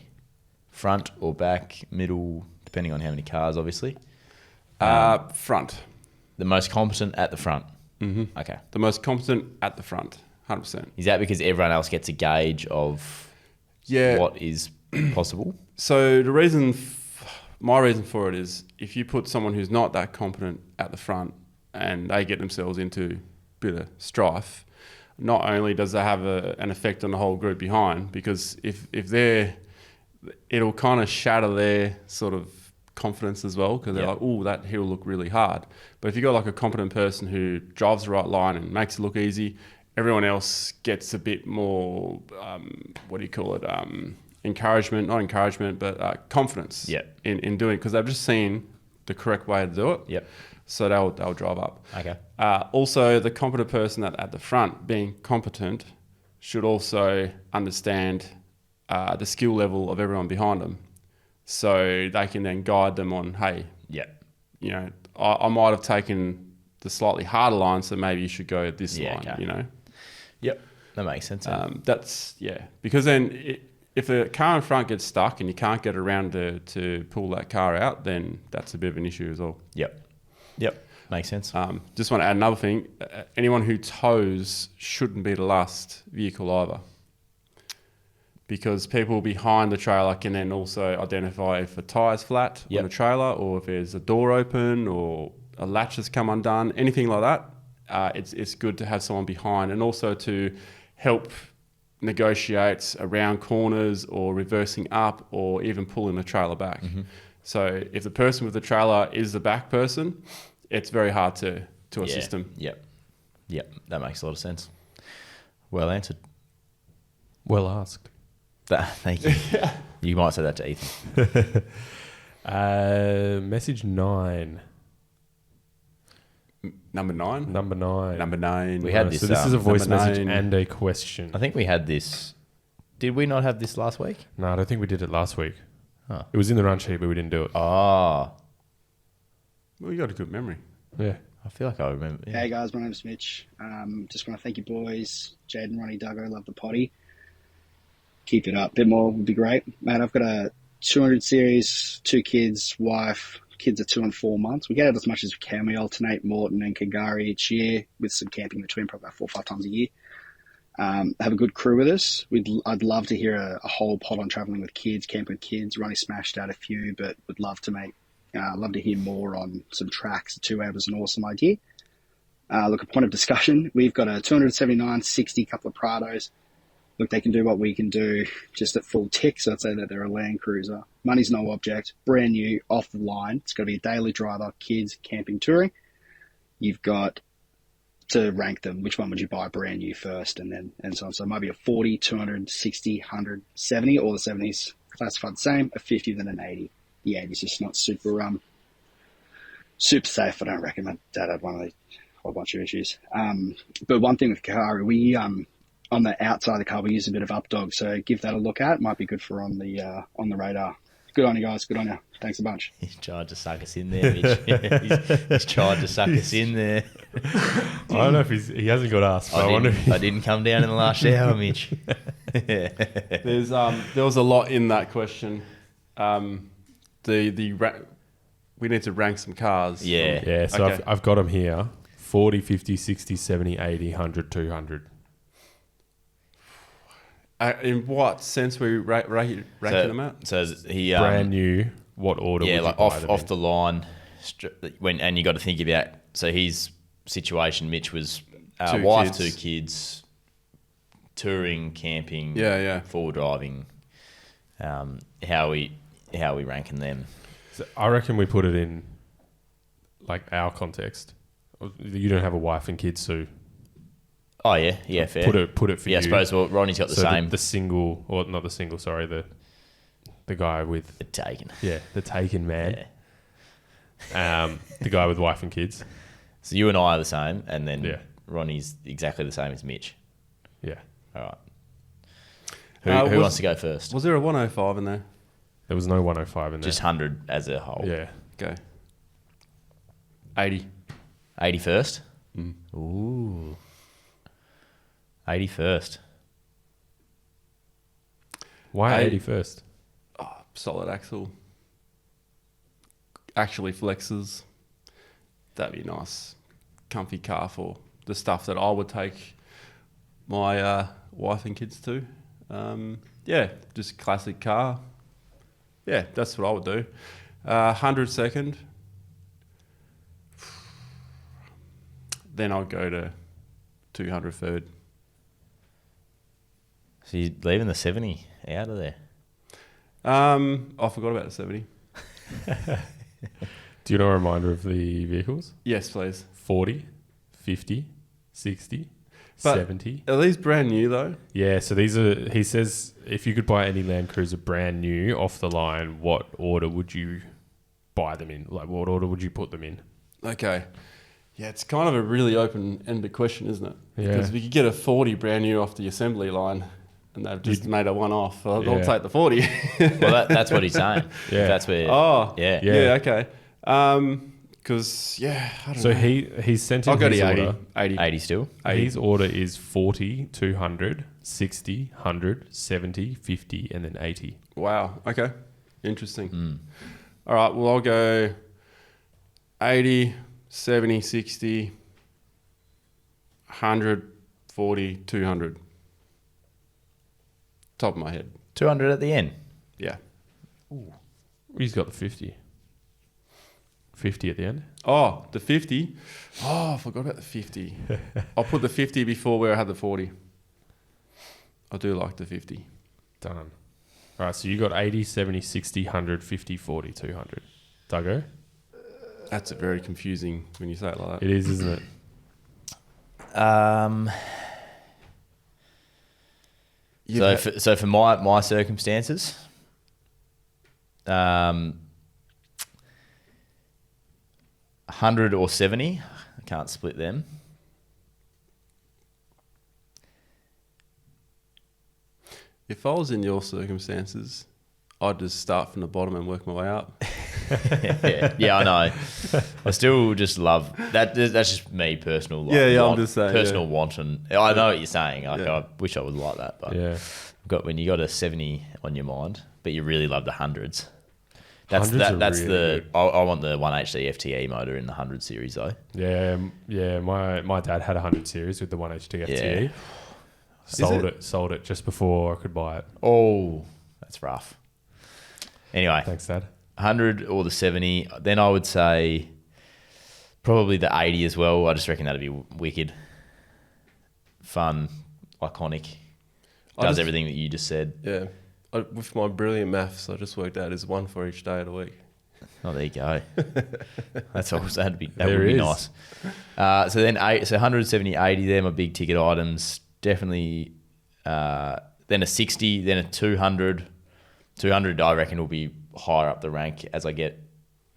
Front or back, middle, depending on how many cars, obviously. Front. The most competent at the front. Mm-hmm. Okay. The most competent at the front. 100%. Is that because everyone else gets a gauge of Yeah. what is possible? So my reason for it is if you put someone who's not that competent at the front and they get themselves into a bit of strife, not only does that have an effect on the whole group behind, because if it'll kind of shatter their sort of confidence as well, because they're like, oh, that hill will look really hard. But if you got like a competent person who drives the right line and makes it look easy, everyone else gets a bit more, encouragement, not encouragement, but confidence in doing, because they've just seen the correct way to do it. Yep. So they'll drive up. Okay. Also, the competent person at the front, being competent, should also understand the skill level of everyone behind them. So they can then guide them on, hey, you know, I might have taken the slightly harder line, so maybe you should go this line, okay. you know? Yep. That makes sense. Because then if the car in front gets stuck and you can't get around to pull that car out, then that's a bit of an issue as well. Yep. Makes sense. Just want to add another thing. Anyone who tows shouldn't be the last vehicle either, because people behind the trailer can then also identify if a tyre's flat on the trailer, or if there's a door open or a latch has come undone, anything like that. It's good to have someone behind, and also to help negotiate around corners or reversing up or even pulling the trailer back. Mm-hmm. So if the person with the trailer is the back person, it's very hard to assist them. Yep. That makes a lot of sense. Well answered. Well asked. Thank you. You might say that to Ethan. Message 9. Number 9? Number 9. Number 9. We had this. So this is a voice number message 9. and a question. I think we had this. Did we not have this last week? No, I don't think we did it last week. Huh. It was in the run sheet, but we didn't do it. Oh. Well, you got a good memory. Yeah. I feel like I remember. Yeah. Hey guys, my name's Mitch. Just want to thank you boys, Jaden, Ronnie, Duggo. Love the potty. Keep it up. A bit more would be great. Mate, I've got a 200 series, 2 kids, wife. Kids are 2 and 4 months. We get out as much as we can. We alternate Morton and Kagari each year with some camping between, probably about 4 or 5 times a year. Have a good crew with us. I'd love to hear a whole pod on traveling with kids, camp with kids. Ronnie smashed out a few, but would love to hear more on some tracks. 2 hours is an awesome idea. Look, a point of discussion. We've got a 279, 60, couple of Prados. Look, they can do what we can do just at full tick. So I'd say that they're a Land Cruiser. Money's no object. Brand new, off the line. It's got to be a daily driver, kids, camping, touring. You've got to rank them. Which one would you buy brand new first, and so on. So it might be a 40, 200, 60, 100, 70, or the 70s classified the same, a 50, then an 80. The 80's just not super safe. I don't reckon. My dad had one of a whole bunch of issues. But one thing with Kahari, we on the outside of the car we use a bit of updog, so give that a look at. It might be good for on the radar. Good on you guys. Good on you. Thanks a bunch. He's tried to suck us in there, Mitch. he's tried to suck us in there. I don't know if he hasn't got us, but I didn't come down in the last hour, Mitch. There was a lot in that question. We need to rank some cars. Yeah. Yeah, so Okay. I've got them here. 40, 50, 60, 70, 80, 100, 200. In what sense were we ranking them out? So he Brand new. What order would you like buy them off in? the line. And you got to think about. So his situation, Mitch, was 2 wife, kids. 2 kids, touring, camping, Yeah. 4 driving. How we ranking them? So I reckon we put it in like our context. You don't have a wife and kids, so Oh yeah, fair. put it for you. Yeah, I suppose. Well, Ronnie's got the same. The single, or not the single. Sorry, the guy with Taken. the taken man. Yeah. The guy with wife and kids. So you and I are the same, and then Yeah. Ronnie's exactly the same as Mitch. Yeah. All right. Who wants to go first? Was there a 105 in there? There was no 105 in there. Just 100 as a whole. Yeah. Okay. 80. 80 first? Ooh. 80 first. Why 80 80 first? Solid axle. Actually flexes. That'd be nice. Comfy car for the stuff that I would take my wife and kids to. Yeah, just classic car. Yeah, that's what I would do. 100 second. Then I'll go to 200 third. So you're leaving the 70 out of there. I forgot about the 70. Do you know a reminder of the vehicles? Yes, please. 40, 50, 60, But 70. Are these brand new though? Yeah, so these are, he says, if you could buy any Land Cruiser brand new off the line, what order would you buy them in? Like, what order would you put them in? Okay. Yeah, it's kind of a really open-ended question, isn't it? Yeah. Because if you could get a 40 brand new off the assembly line and they've just made a one-off, I'll Yeah. take the 40. Well, that's what he's saying. Yeah. That's where. Oh. Yeah. Yeah. Okay. Because, I don't So know. he's sent in I'll go his to 80. order. 80. 80 still. His order is 40, 200, 60, 100, 70, 50, and then 80. Wow. Okay. Interesting. All right. Well, I'll go 80, 70, 60, 100, 40, 200. Top of my head. 200 at the end. Yeah. He's got the 50. 50 at the end. Oh, the 50. Oh, I forgot about the 50. I'll put the 50 before where I had the 40. I do like the 50. Done. All right, so you got 80, 70, 60, 100, 50, 40, 200. Duggo? That's very confusing when you say it like that. It is, isn't it? So for my circumstances, 100 or 70, I can't split them. If I was in your circumstances, I'd just start from the bottom and work my way up. Yeah, I know. I still just love that. That's just me, personal. Like, Yeah, I'm want, just saying, personal want, and I know what you're saying. Like, Yeah. I wish I was like that, but Yeah. when you got a 70 on your mind, but you really love the hundreds. That's Hundreds are that's really the. good. I want the 1HT FTE motor in the 100 series though. Yeah, my dad had a 100 series with the 1HT FTE. Yeah. Sold it just before I could buy it. Oh, that's rough. Anyway, Thanks, Dad. 100 or the 70. Then I would say probably the 80 as well. I just reckon that'd be wicked, fun, iconic. Does everything that you just said. Yeah. With my brilliant maths, I just worked out is one for each day of the week. Oh, there you go. That's all. That would be There is. nice. So then 170, 80. They're my big ticket items. Definitely. Then a 60. Then a 200. 200, I reckon, will be higher up the rank as I get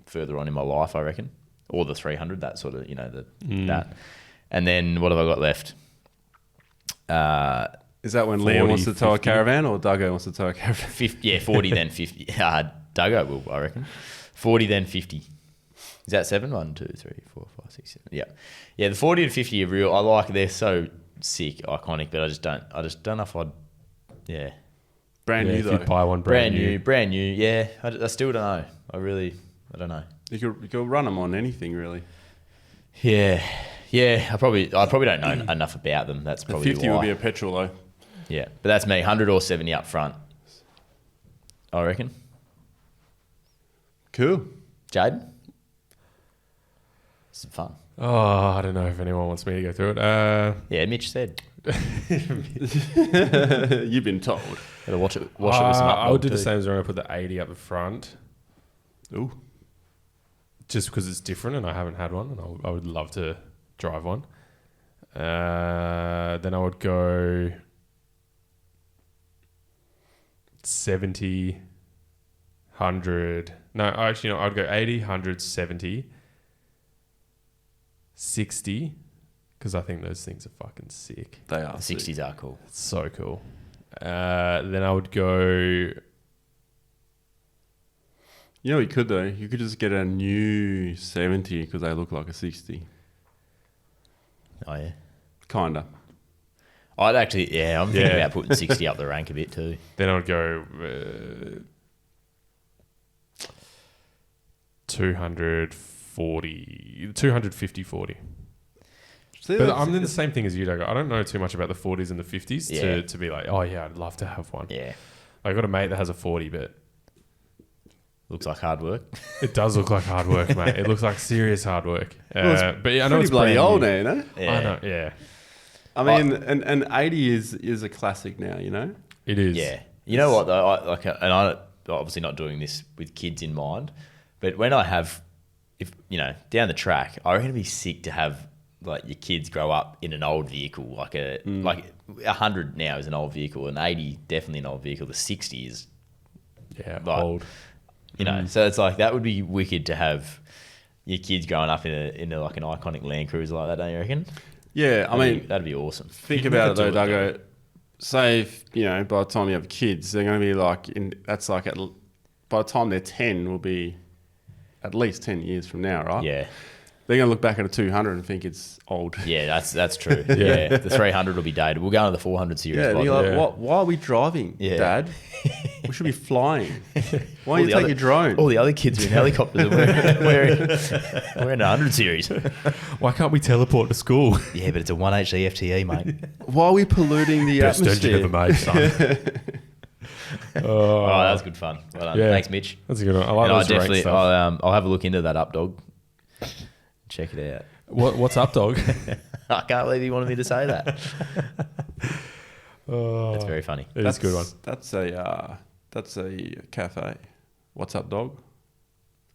further on in my life, I reckon. Or the 300, that sort of, that. And then what have I got left? Is that when 40, Liam wants to tow a 50? caravan or Duggo wants to tow a caravan? 50, 40, then 50. Duggo will, I reckon. 40, then 50. Is that 7? 1, 2, 3, 4, 5, 6, 7. Yeah. Yeah, the 40 to 50 are real. I like, they're so sick, iconic, but I just don't know if I'd, yeah. Brand Yeah, new if though. you buy one brand new. Brand new, yeah. I still don't know. I don't know. You could run them on anything really. Yeah. I probably don't know enough about them. That's The probably 50 why. would be a petrol though. Yeah, but that's me. 100 or 70 up front, I reckon. Cool. Jaden? Some fun. Oh, I don't know if anyone wants me to go through it. Yeah, Mitch said. You've been told. Gotta watch it with some I would do the too. same as Ron. I put the 80 up the front Ooh. just because it's different and I haven't had one and I would love to drive one. Then I would go 70, 100. No, actually, no, I'd go 80, 100, 70, 60, because I think those things are fucking sick. They are. The 60s are cool. It's so cool. Then I would go... You know what you could though? You could just get a new 70 because they look like a 60. Oh, yeah. Kinda. I'd actually, I'm thinking about putting 60 up the rank a bit too. Then I would go 240, 250, 40. But I'm in the same thing as you, Doug. I don't know too much about the 40s and the 50s to be like, oh yeah, I'd love to have one. Yeah. I got a mate that has a 40, but Looks like hard work. it does look like hard work, mate. It looks like serious hard work. But yeah, I know Pretty it's bloody brand old new. now, you know? Yeah. I know, yeah. I mean, and 80 is a classic now, you know? It is. Yeah. You know what though? I'm obviously not doing this with kids in mind, but when I have, if down the track, I reckon it'd be sick to have like your kids grow up in an old vehicle, like 100 now is an old vehicle, and 80 definitely an old vehicle. The 60 is Yeah, like, old. So it's like that would be wicked to have your kids growing up in a like an iconic Land Cruiser like that, don't you reckon? Yeah, I mean, That'd be awesome. think about it though, Duggo. Say if, by the time you have kids, they're going to be like, by the time they're 10 will be at least 10 years from now, right? Yeah. They're going to look back at a 200 and think it's old. Yeah, that's true. Yeah. The 300 will be dated. We'll go into the 400 series. Yeah, and you're like, Yeah. why are we driving, Dad? We should be flying. Why All don't you the take other- your drone? All the other kids are in helicopters and we're in a 100 series. Why can't we teleport to school? Yeah, but it's a 1HC FTE, mate. Why are we polluting the Best engine atmosphere? ever made, son. Oh, that was good fun. Well done. Yeah. Thanks, Mitch. That's a good one. I like And those rank stuff. I'll have a look into that up, dog. Check it out. What's up, dog? I can't believe he wanted me to say that. Oh, That's very funny. it is a good one. That's a cafe. What's up, dog?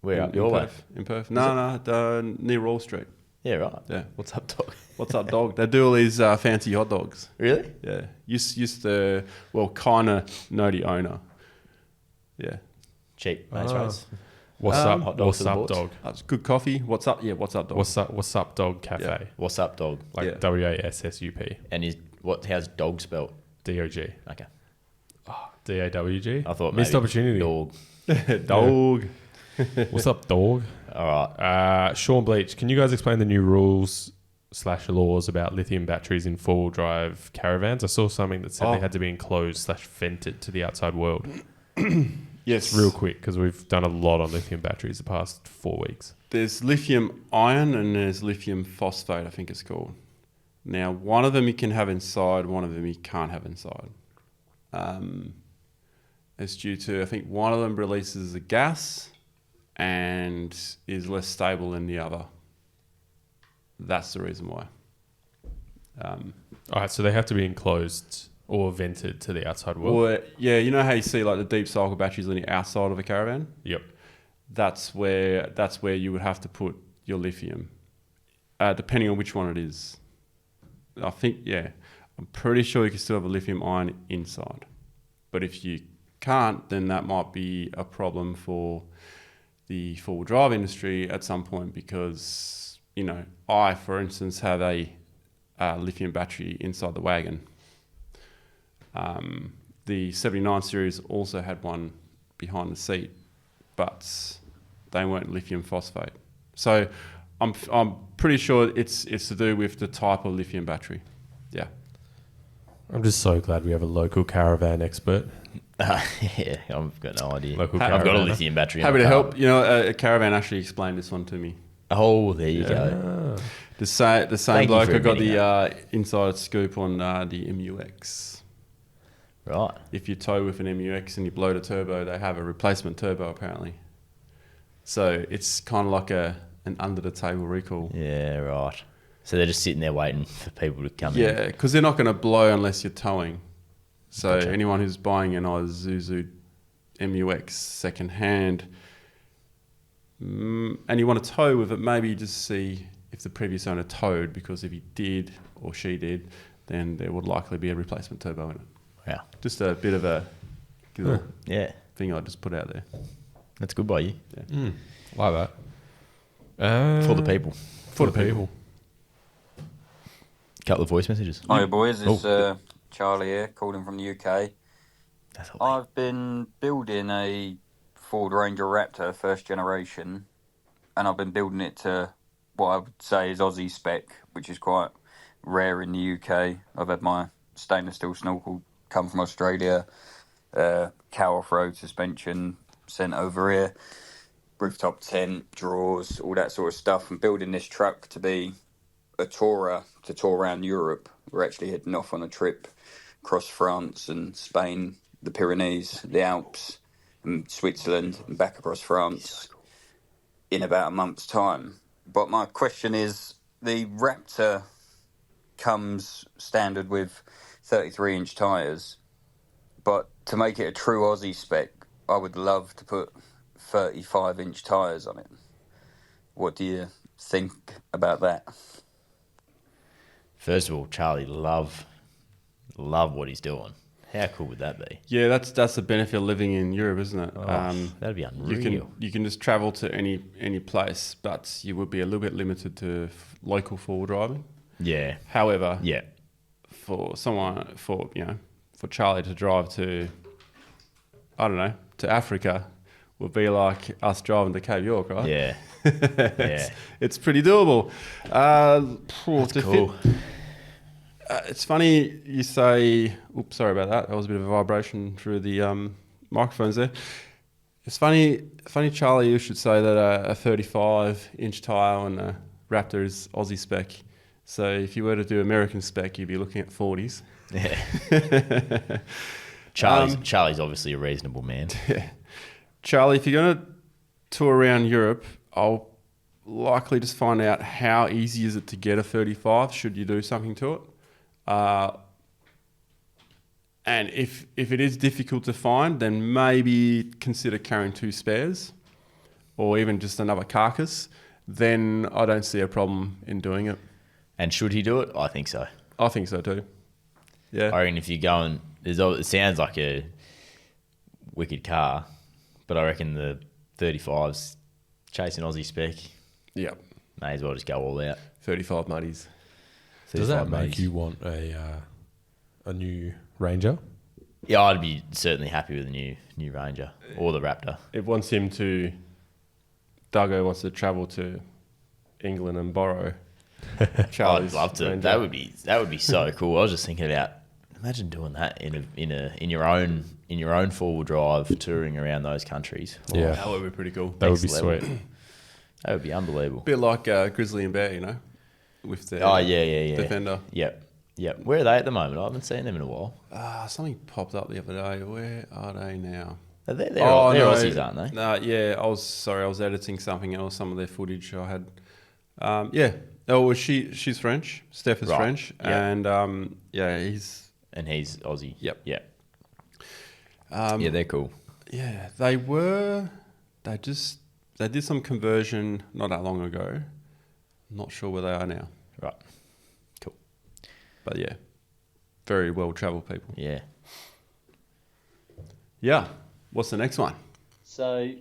Where in, up your way? Perth, in Perth. No, near Wall Street. Yeah, right. Yeah. What's up, dog? What's up, dog? They do all these fancy hot dogs. Really? Yeah. Used to, kind of know the owner. Yeah. Cheap, mates Ah. rates. What's hot up? dogs What's for the up, boards. dog? It's good coffee. What's up? Yeah, what's up, dog? What's up, dog? Cafe. Yeah. What's up, dog? Like Yeah. WASSUP. And how's dog spelled? DOG. Okay. DAWG. I thought Missed maybe opportunity. Dog. Dog. What's up, dog? All right. Sean Bleach, can you guys explain the new rules/laws about lithium batteries in four-wheel drive caravans? I saw something that said they had to be enclosed/vented to the outside world. Yes. Real quick, because we've done a lot on lithium batteries the past 4 weeks. There's lithium ion and there's lithium phosphate, I think it's called. Now, one of them you can have inside, one of them you can't have inside. It's due to, I think one of them releases a gas and is less stable than the other. That's the reason why. All right, so they have to be enclosed or vented to the outside world. Or, yeah, you know how you see like the deep cycle batteries on the outside of a caravan? Yep. That's where you would have to put your lithium, depending on which one it is. I think, I'm pretty sure you can still have a lithium ion inside. But if you can't, then that might be a problem for the four-wheel drive industry at some point because, I, for instance, have a lithium battery inside the wagon. The 79 series also had one behind the seat, but they weren't lithium phosphate. So I'm pretty sure it's to do with the type of lithium battery. Yeah. I'm just so glad we have a local caravan expert. Yeah, I've got no idea. Local I've got a caravan. lithium battery. in Happy my to car. help. A caravan actually explained this one to me. Oh, there you go. The same Thank you bloke for I got admitting the inside scoop on the MUX. Right. If you tow with an MUX and you blow the turbo, they have a replacement turbo apparently. So it's kind of like an under the table recall. Yeah, right. So they're just sitting there waiting for people to come in. Yeah, because they're not going to blow unless you're towing. So anyone who's buying an Isuzu MUX second hand and you want to tow with it, maybe just see if the previous owner towed, because if he did or she did, then there would likely be a replacement turbo in it. Wow. Just a bit of a little Yeah. thing I just put out there. That's good by you. Like that. For the people. For the people. Couple of voice messages. Hi boys, it's Charlie here, calling from the UK. That's all. I've been building a Ford Ranger Raptor first generation, and I've been building it to what I would say is Aussie spec, which is quite rare in the UK. I've had my stainless steel snorkel come from Australia, cow off-road suspension sent over here, rooftop tent, drawers, all that sort of stuff. I'm building this truck to be a tourer to tour around Europe. We're actually heading off on a trip across France and Spain, the Pyrenees, the Alps, and Switzerland, and back across France in about a month's time. But my question is, the Raptor comes standard with 33-inch tyres, but to make it a true Aussie spec, I would love to put 35-inch tyres on it. What do you think about that? First of all, Charlie, love what he's doing. How cool would that be? Yeah, that's the benefit of living in Europe, isn't it? That'd be unreal. You can just travel to any place, but you would be a little bit limited to local four-wheel driving. Yeah. However, Yeah. for Charlie to drive to, I don't know, to Africa would be like us driving to Cape York, right? Yeah. It's pretty doable. That's cool. It's funny you say. Oops, sorry about that. That was a bit of a vibration through the microphones there. It's funny, Charlie. You should say that a 35-inch tyre on a Raptor is Aussie spec. So if you were to do American spec, you'd be looking at 40s. Yeah. Charlie's obviously a reasonable man. Yeah. Charlie, if you're going to tour around Europe, I'll likely just find out how easy is it to get a 35 should you do something to it. And if it is difficult to find, then maybe consider carrying 2 spares or even just another carcass. Then I don't see a problem in doing it. And should he do it? I think so. I think so too. Yeah. I reckon if you're going, it sounds like a wicked car, but I reckon the 35's chasing Aussie spec. Yeah. May as well just go all out. 35 muddies. Does that make you want a new Ranger? Yeah, I'd be certainly happy with the new Ranger or the Raptor. It wants him to. Duggo wants to travel to England and borrow Charlie's I'd love to. Ranger. That would be so cool. I was just thinking about, imagine doing that in your own 4-wheel drive, touring around those countries. Yeah. That would be pretty cool. That would be Next level. sweet. That would be unbelievable. Bit like Grizzly and Bear, you know, with the Defender. Yep. Where are they at the moment? I haven't seen them in a while. Something popped up the other day. Where are they now? They're Aussies, aren't they? No, yeah. I was editing something else. Some of their footage I had. Yeah. Oh, well, she's French. Steph is Right. French, Yep. and He's Aussie. Yep. Yeah. Yeah, they're cool. yeah, they did some conversion not that long ago. I'm not sure where they are now, Right. Cool. but yeah, very well travelled people. Yeah. Yeah. What's the next one? So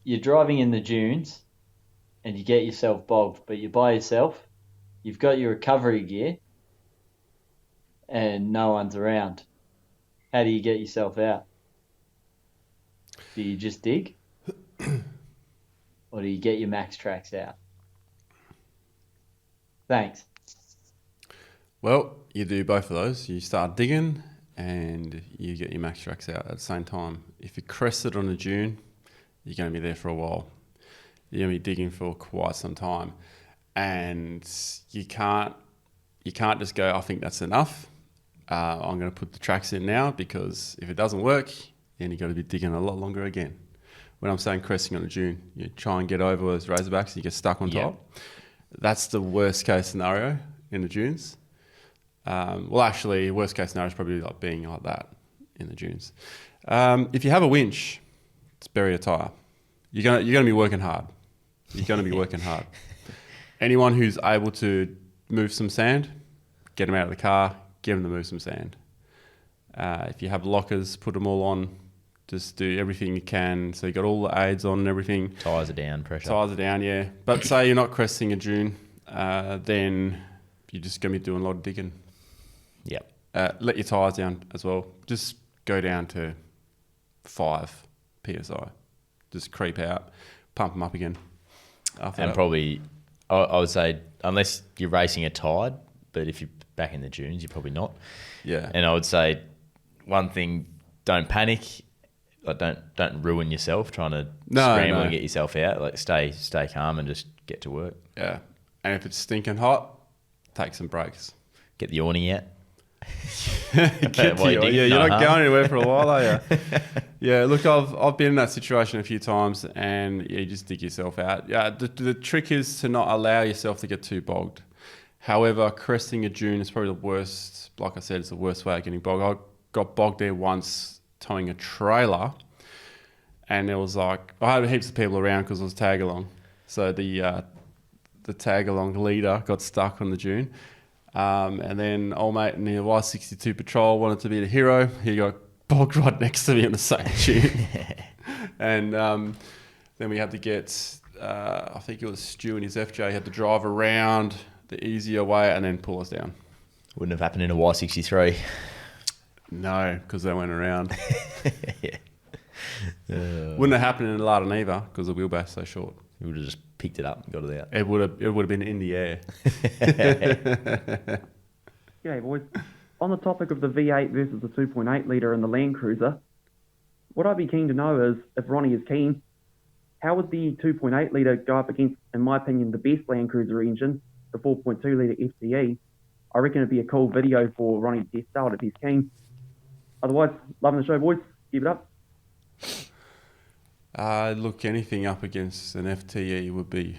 you're driving in the dunes and you get yourself bogged, but you're by yourself. You've got your recovery gear and no one's around. How do you get yourself out? Do you just dig? Or do you get your max tracks out? Thanks. Well, you do both of those. You start digging and you get your max tracks out at the same time. If you crest it on a dune, you're going to be there for a while. You're going to be digging for quite some time. And you can't just go, I think that's enough. I'm going to put the tracks in now, because if it doesn't work, then you've got to be digging a lot longer again. When I'm saying cresting on a dune, you try and get over those razorbacks and you get stuck on top. That's the worst case scenario in the dunes. Well, actually, worst case scenario is probably like being like that in the dunes. If you have a winch, it's bury a tyre. You're gonna be working hard. You're gonna be working hard. Anyone who's able to move some sand, get them out of the car, get them to move some sand. If you have lockers, put them all on, Just do everything you can. So you got all the aids on and everything. Tyres are down, pressure. Tyres are down, yeah. But say you're not cresting a dune, then you're just going to be doing a lot of digging. Yep. Let your tyres down as well. Just go down to 5 PSI. Just creep out, pump them up again. Probably, I would say, unless you're racing a tide, but if you're back in the dunes, you're probably not. Yeah. And I would say one thing, don't panic. Like don't ruin yourself trying to scramble and get yourself out. Like stay calm and just get to work. Yeah. And if it's stinking hot, take some breaks. Get the awning out. You're not going anywhere for a while, are you? Yeah, look, I've been in that situation a few times, and you just dig yourself out. Yeah, the trick is to not allow yourself to get too bogged. However, cresting a dune is probably the worst. Like I said, it's the worst way of getting bogged. I got bogged there once towing a trailer, and it was like I had heaps of people around because it was tag along. So the tag along leader got stuck on the dune. And then old mate in the Y63 Patrol wanted to be the hero. He got bogged right next to me on the same tune. And then we had to get, I think it was Stu and his FJ had to drive around the easier way and then pull us down. Wouldn't have happened in a Y63. No, because they went around. Wouldn't have happened in a Lada neither because the wheelbase so short. You would have just picked it up and got it out. It would have been in the air. G'day, boys. On the topic of the V8 versus the 2.8 litre and the Land Cruiser, what I'd be keen to know is, if Ronnie is keen, how would the 2.8 litre go up against, in my opinion, the best Land Cruiser engine, the 4.2 litre FTE? I reckon it'd be a cool video for Ronnie to test out if he's keen. Otherwise, loving the show, boys. Keep it up. Look, anything up against an FTE would be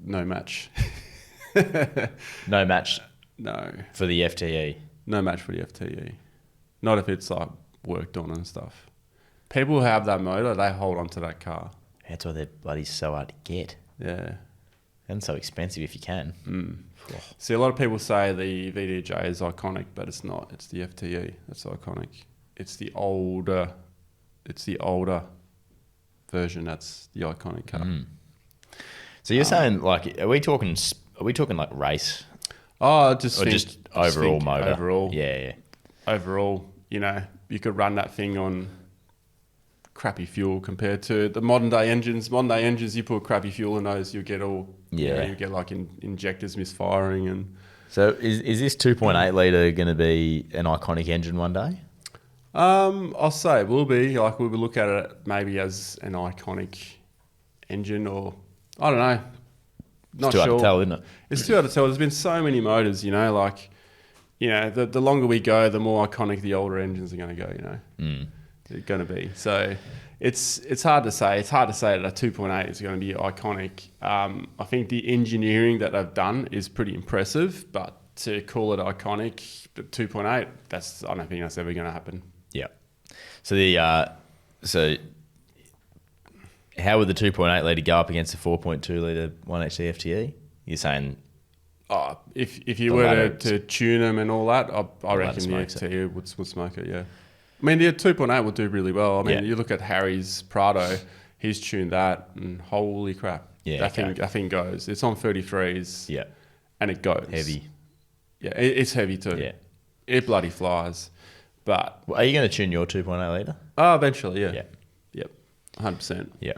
no match. No match. No. For the FTE. No match for the FTE. Not if it's like worked on and stuff. People who have that motor, they hold on to that car. That's why they're bloody so hard to get. Yeah. And so expensive if you can. See, a lot of people say the VDJ is iconic, but it's not. It's the FTE that's iconic. It's the older version that's the iconic car. So you're saying, like, are we talking like race? Oh, just overall motor. Overall. Yeah. Overall, you could run that thing on crappy fuel compared to the modern day engines. Modern day engines, you put crappy fuel in those, you get all, you get like injectors misfiring. And so is this 2.8 litre going to be an iconic engine one day? I'll say it will be. Like, we'll look at it maybe as an iconic engine, or I don't know. Not it's too sure. hard to tell, isn't it? It's too hard to tell. There's been so many motors, the longer we go, the more iconic the older engines are going to go, They're going to be. So it's hard to say. It's hard to say that a 2.8 is going to be iconic. I think the engineering that they've done is pretty impressive, but to call it iconic, the 2.8, I don't think that's ever going to happen. Yeah. So how would the 2.8 litre go up against the 4.2 litre 1HC FTE? You're saying... if you were to tune them and all that, I reckon the FTE would smoke it, yeah. I mean, the 2.8 will do really well. I mean, you look at Harry's Prado, he's tuned that, and holy crap. Yeah, that thing goes. It's on 33s. Yeah. And it goes. Heavy. Yeah, it's heavy too. Yeah. It bloody flies. But... Well, are you going to tune your 2.8 litre? Oh, eventually, yeah. Yeah. Yep. 100%. Yeah.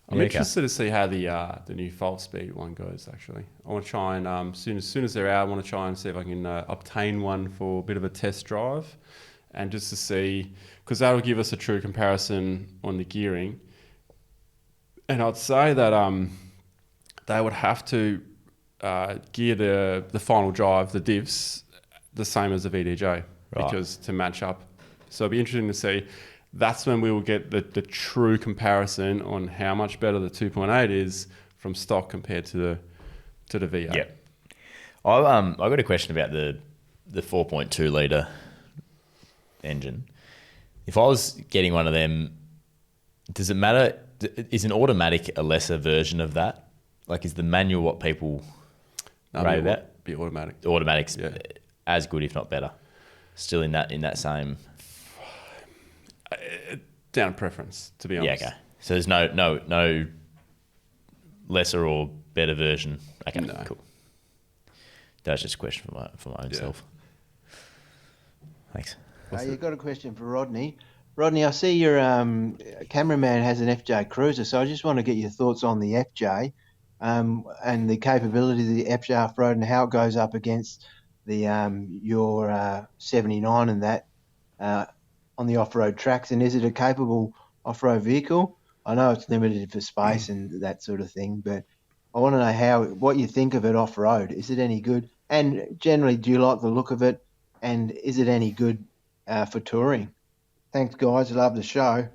I'm interested to see how the new fault speed one goes, actually. I want to try and, as soon as they're out, I want to try and see if I can obtain one for a bit of a test drive, and just to see, because that'll give us a true comparison on the gearing. And I'd say that they would have to gear the final drive, the divs, the same as the VDJ, because to match up. So it'll be interesting to see. That's when we will get the true comparison on how much better the 2.8 is from stock compared to the V8. Yeah. I got a question about the 4.2 litre engine. If I was getting one of them, does it matter? Is an automatic a lesser version of that? Like, is the manual what people rave about? Be automatic. Automatic's as good, if not better. Still in that same. Down to preference, to be Yeah, honest. okay. So there's no lesser or better version. Okay, No. cool. That was just a question for my own Yeah. self. Thanks. You've got a question for Rodney. Rodney, I see your cameraman has an FJ Cruiser, so I just want to get your thoughts on the FJ and the capability of the FJ off-road and how it goes up against the your 79 and that on the off-road tracks. And is it a capable off-road vehicle? I know it's limited for space and that sort of thing, but I want to know what you think of it off-road. Is it any good? And generally, do you like the look of it? And is it any good for touring? Thanks, guys. Love the show.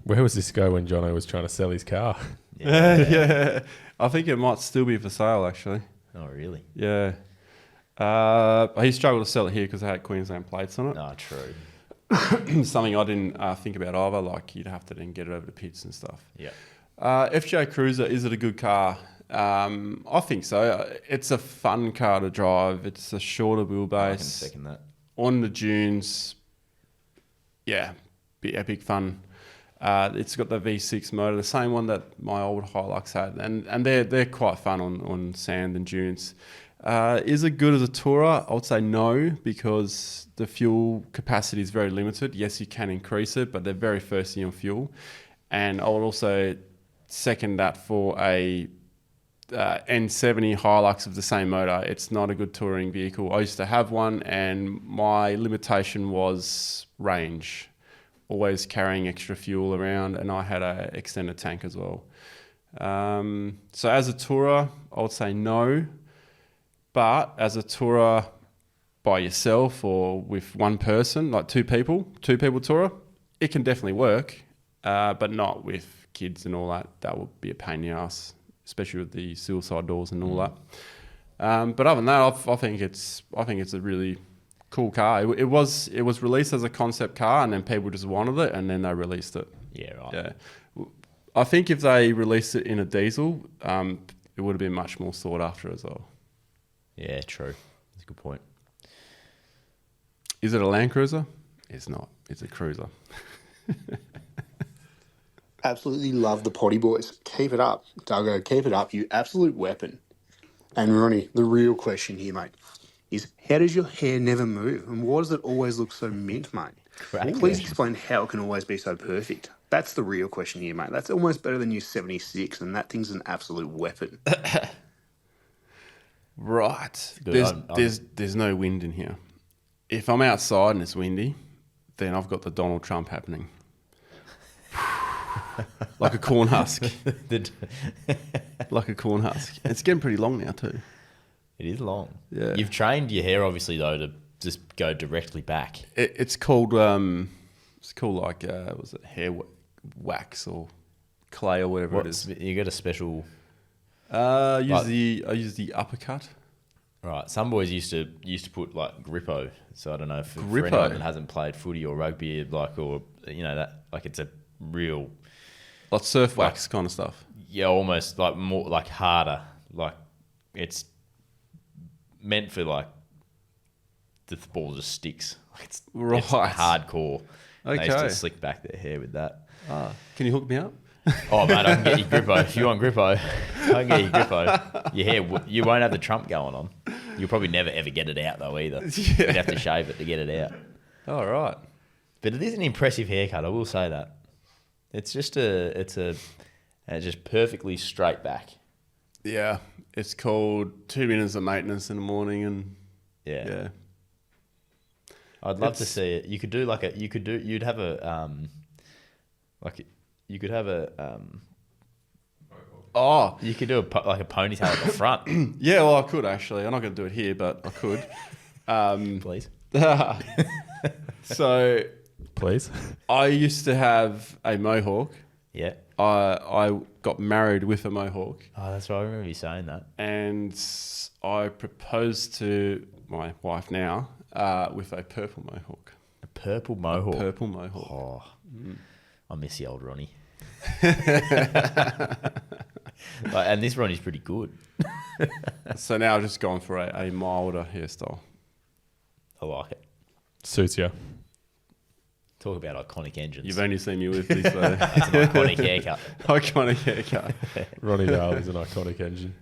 Where was this go when Jono was trying to sell his car? Yeah. I think it might still be for sale, actually. Oh, really? Yeah. He struggled to sell it here because it had Queensland plates on it. No, true. Something I didn't think about either. Like, you'd have to then get it over to pits and stuff. Yeah. FJ Cruiser, is it a good car? I think so. It's a fun car to drive. It's a shorter I can wheelbase. second that. On the dunes, yeah, be epic fun. It's got the V6 motor, the same one that my old Hilux had, and they're quite fun on sand and dunes. Is it good as a tourer? I would say no, because the fuel capacity is very limited. Yes, you can increase it, but they're very thirsty on fuel. And I would also second that for a N70 Hilux of the same motor. It's not a good touring vehicle. I used to have one, and my limitation was range. Always carrying extra fuel around, and I had an extended tank as well. So as a tourer, I would say no. But as a tourer by yourself or with one person, like two people tourer, it can definitely work, but not with kids and all that. That would be a pain in the ass, especially with the suicide doors and all that. But other than that, I think it's a really cool car. It was released as a concept car, and then people just wanted it, and then they released it. Yeah, right. Yeah, I think if they released it in a diesel, it would have been much more sought after as well. Yeah, true. That's a good point. Is it a Land Cruiser? It's not. It's a cruiser. Absolutely love the potty boys. Keep it up. Duggo, keep it up. You absolute weapon. And Ronnie, the real question here, mate, is how does your hair never move? And why does it always look so mint, mate? Please explain how it can always be so perfect. That's the real question here, mate. That's almost better than your 76, and that thing's an absolute weapon. Right. Good. There's no wind in here. If I'm outside and it's windy, then I've got the Donald Trump happening. Like a corn husk. Like a corn husk. It's getting pretty long now too. It is long. Yeah. You've trained your hair, obviously, though, to just go directly back. It's called like was it hair wax or clay or whatever it is. You got a special... I use the uppercut. Right. Some boys used to put like Grippo. So I don't know if for Grippo? anyone that hasn't played footy or rugby, it's a real... Like surf wax kind of stuff. Yeah, almost like more like harder. Like it's meant for like the ball just sticks. Like it's hardcore. Okay. They used to slick back their hair with that. Can you hook me up? Oh, mate, I can get you Grippo. If you want Grippo, I can get you Grippo. Your hair, you won't have the Trump going on. You'll probably never, ever get it out, though, either. Yeah. You'd have to shave it to get it out. All right. But it is an impressive haircut, I will say that. It's just just perfectly straight back. Yeah. It's called 2 minutes of maintenance in the morning, and Yeah. I'd love to see it. You could do you'd have a, you could have a, you could do a ponytail at the front. Yeah, well, I could actually. I'm not going to do it here, but I could. Please. So, Please. I used to have a mohawk. Yeah. I got married with a mohawk, Oh, that's right. I remember you saying that. and I proposed to my wife now with a purple mohawk. A purple mohawk. Purple mohawk. Oh, I miss the old Ronnie. And this Ronnie's pretty good. So now I've just gone for a milder hairstyle. I like it. Suits you. Talk about iconic engines. You've only seen me with this, so. It's an iconic haircut. Iconic haircut. Ronnie Dale is an iconic engine.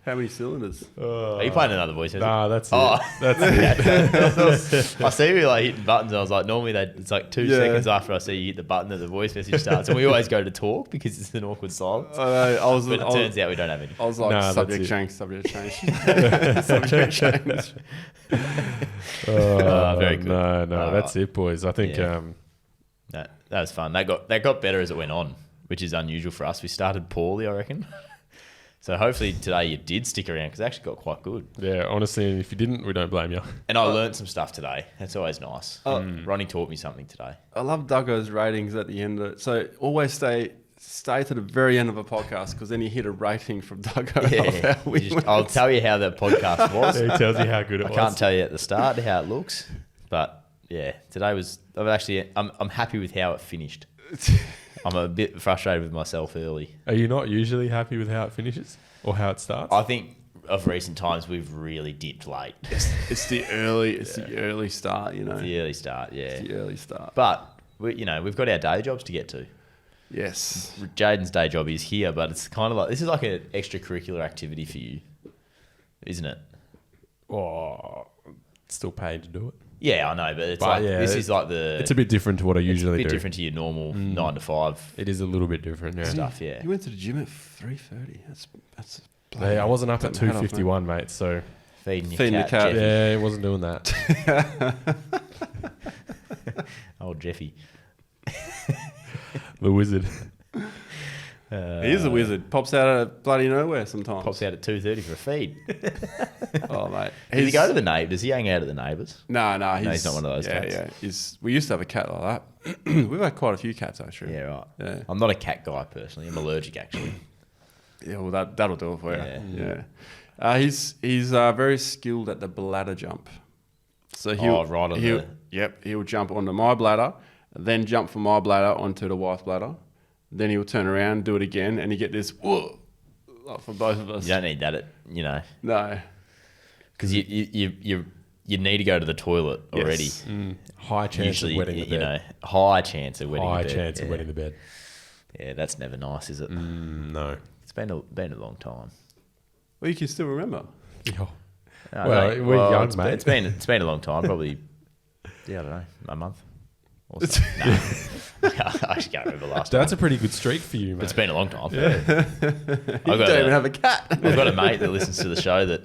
How many cylinders? Are you playing another voice? Nah, that's it. Oh. That's it. I see you like hitting buttons. And I was like, normally it's like 2 seconds after I see you hit the button that the voice message starts, and we always go to talk because it's an awkward silence. But it turns out we don't have any. I was like, Nah, subject change. Subject change. Very good. No, that's it, boys. I think No, that was fun. That got better as it went on, which is unusual for us. We started poorly, I reckon. So hopefully today you did stick around because it actually got quite good. yeah, honestly, if you didn't, we don't blame you. And I learned some stuff today. That's always nice. Ronnie taught me something today. I love Duggo's ratings at the end. So always stay to the very end of a podcast because then you hit a rating from Duggo. Yeah, of how we I'll tell you how the podcast was. He tells you how good it I was. can't tell you at the start how it looks, but yeah, today was. I'm happy with how it finished. I'm a bit frustrated with myself early. Are you not usually happy with how it finishes or how it starts? I think of recent times we've really dipped late. It's the early start, you know. The early start, yeah. It's the early start. But we've got our day jobs to get to. Yes. Jaden's day job is here, but it's kind of like this is like an extracurricular activity for you, isn't it? Oh, still paid to do it. Yeah, I know, but this is like it's a bit different to what I usually do. It's a bit different to your normal 9 to 5. It is a little bit different, yeah. Stuff, yeah. You went to the gym at 3:30. That's. Hey, I wasn't up at 2:51, mate. So Feeding the cat. Jeffy. yeah, it wasn't doing that. Old Jeffy. The wizard. He is a wizard. Pops out of bloody nowhere sometimes. Pops out at 2:30 for a feed. Oh, mate. Does he go to the neighbours? Does he hang out at the neighbours? No, he's not one of those cats. Yeah, we used to have a cat like that. We've had quite a few cats, actually. Yeah, right. Yeah. I'm not a cat guy personally. I'm allergic, actually. Yeah, well, that'll do it for you. Yeah. He's very skilled at the bladder jump. So he'll jump onto my bladder, then jump from my bladder onto the wife's bladder. Then he'll turn around, do it again, and you get this whoa for both of us. You don't need that, No. because you need to go to the toilet already. Yes. High chance Usually, of wetting the bed. high chance of wetting High the bed. chance of wetting the bed. Yeah, that's never nice, is it? No. It's been a long time. Well, you can still remember. Yeah. No, Well, we're young, mate. It's been a long time, probably. Yeah, I don't know, a month. Or so. No, I actually can't remember last time. That's a pretty good streak for you, mate. It's been a long time. You don't even have a cat. I've got a mate that listens to the show that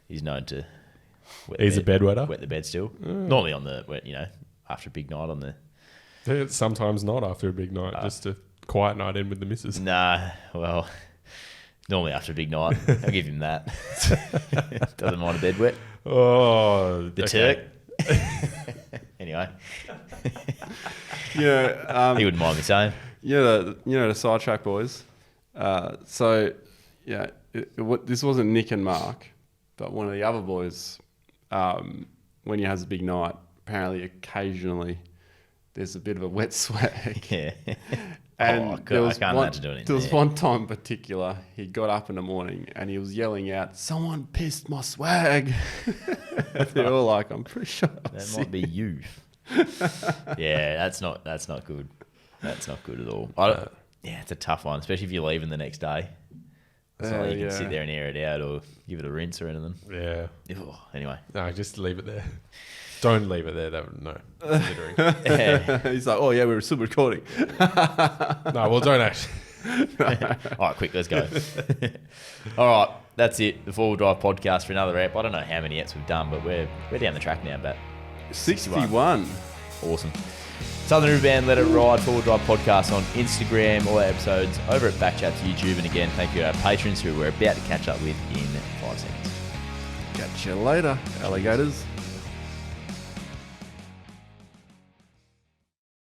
he's known to. He's a bedwetter? Wet the bed still. Normally on the after a big night on the. Sometimes not after a big night, just a quiet night in with the missus. Nah, well, normally after a big night, I'll give him that. Doesn't mind a bed wet. Oh, The Turk. Anyway, He he wouldn't mind me saying. The sidetrack boys. This wasn't Nick and Mark, but one of the other boys. When he has a big night, apparently occasionally there's a bit of a wet swag. Yeah. And I can't imagine doing it. There was one time in particular, he got up in the morning and he was yelling out, "Someone pissed my swag." They're all like, "I'm pretty sure That might be you." Yeah, that's not good. That's not good at all. Yeah, it's a tough one, especially if you're leaving the next day. It's not like you can sit there and air it out or give it a rinse or anything. Yeah. Anyway. No, just leave it there. Don't leave it there. No. Considering. He's like, "Oh yeah, we're still recording." No, well, don't actually. All right, quick, let's go. All right, that's it. The 4-Wheel Drive podcast for another ep. I don't know how many eps we've done, but we're down the track now, Bat. 61. Awesome. Southern River Band, Let It Ride, 4-Wheel Drive podcast on Instagram, all our episodes over at BackChat's YouTube. And again, thank you to our patrons who we're about to catch up with in 5 seconds. Catch you later, alligators.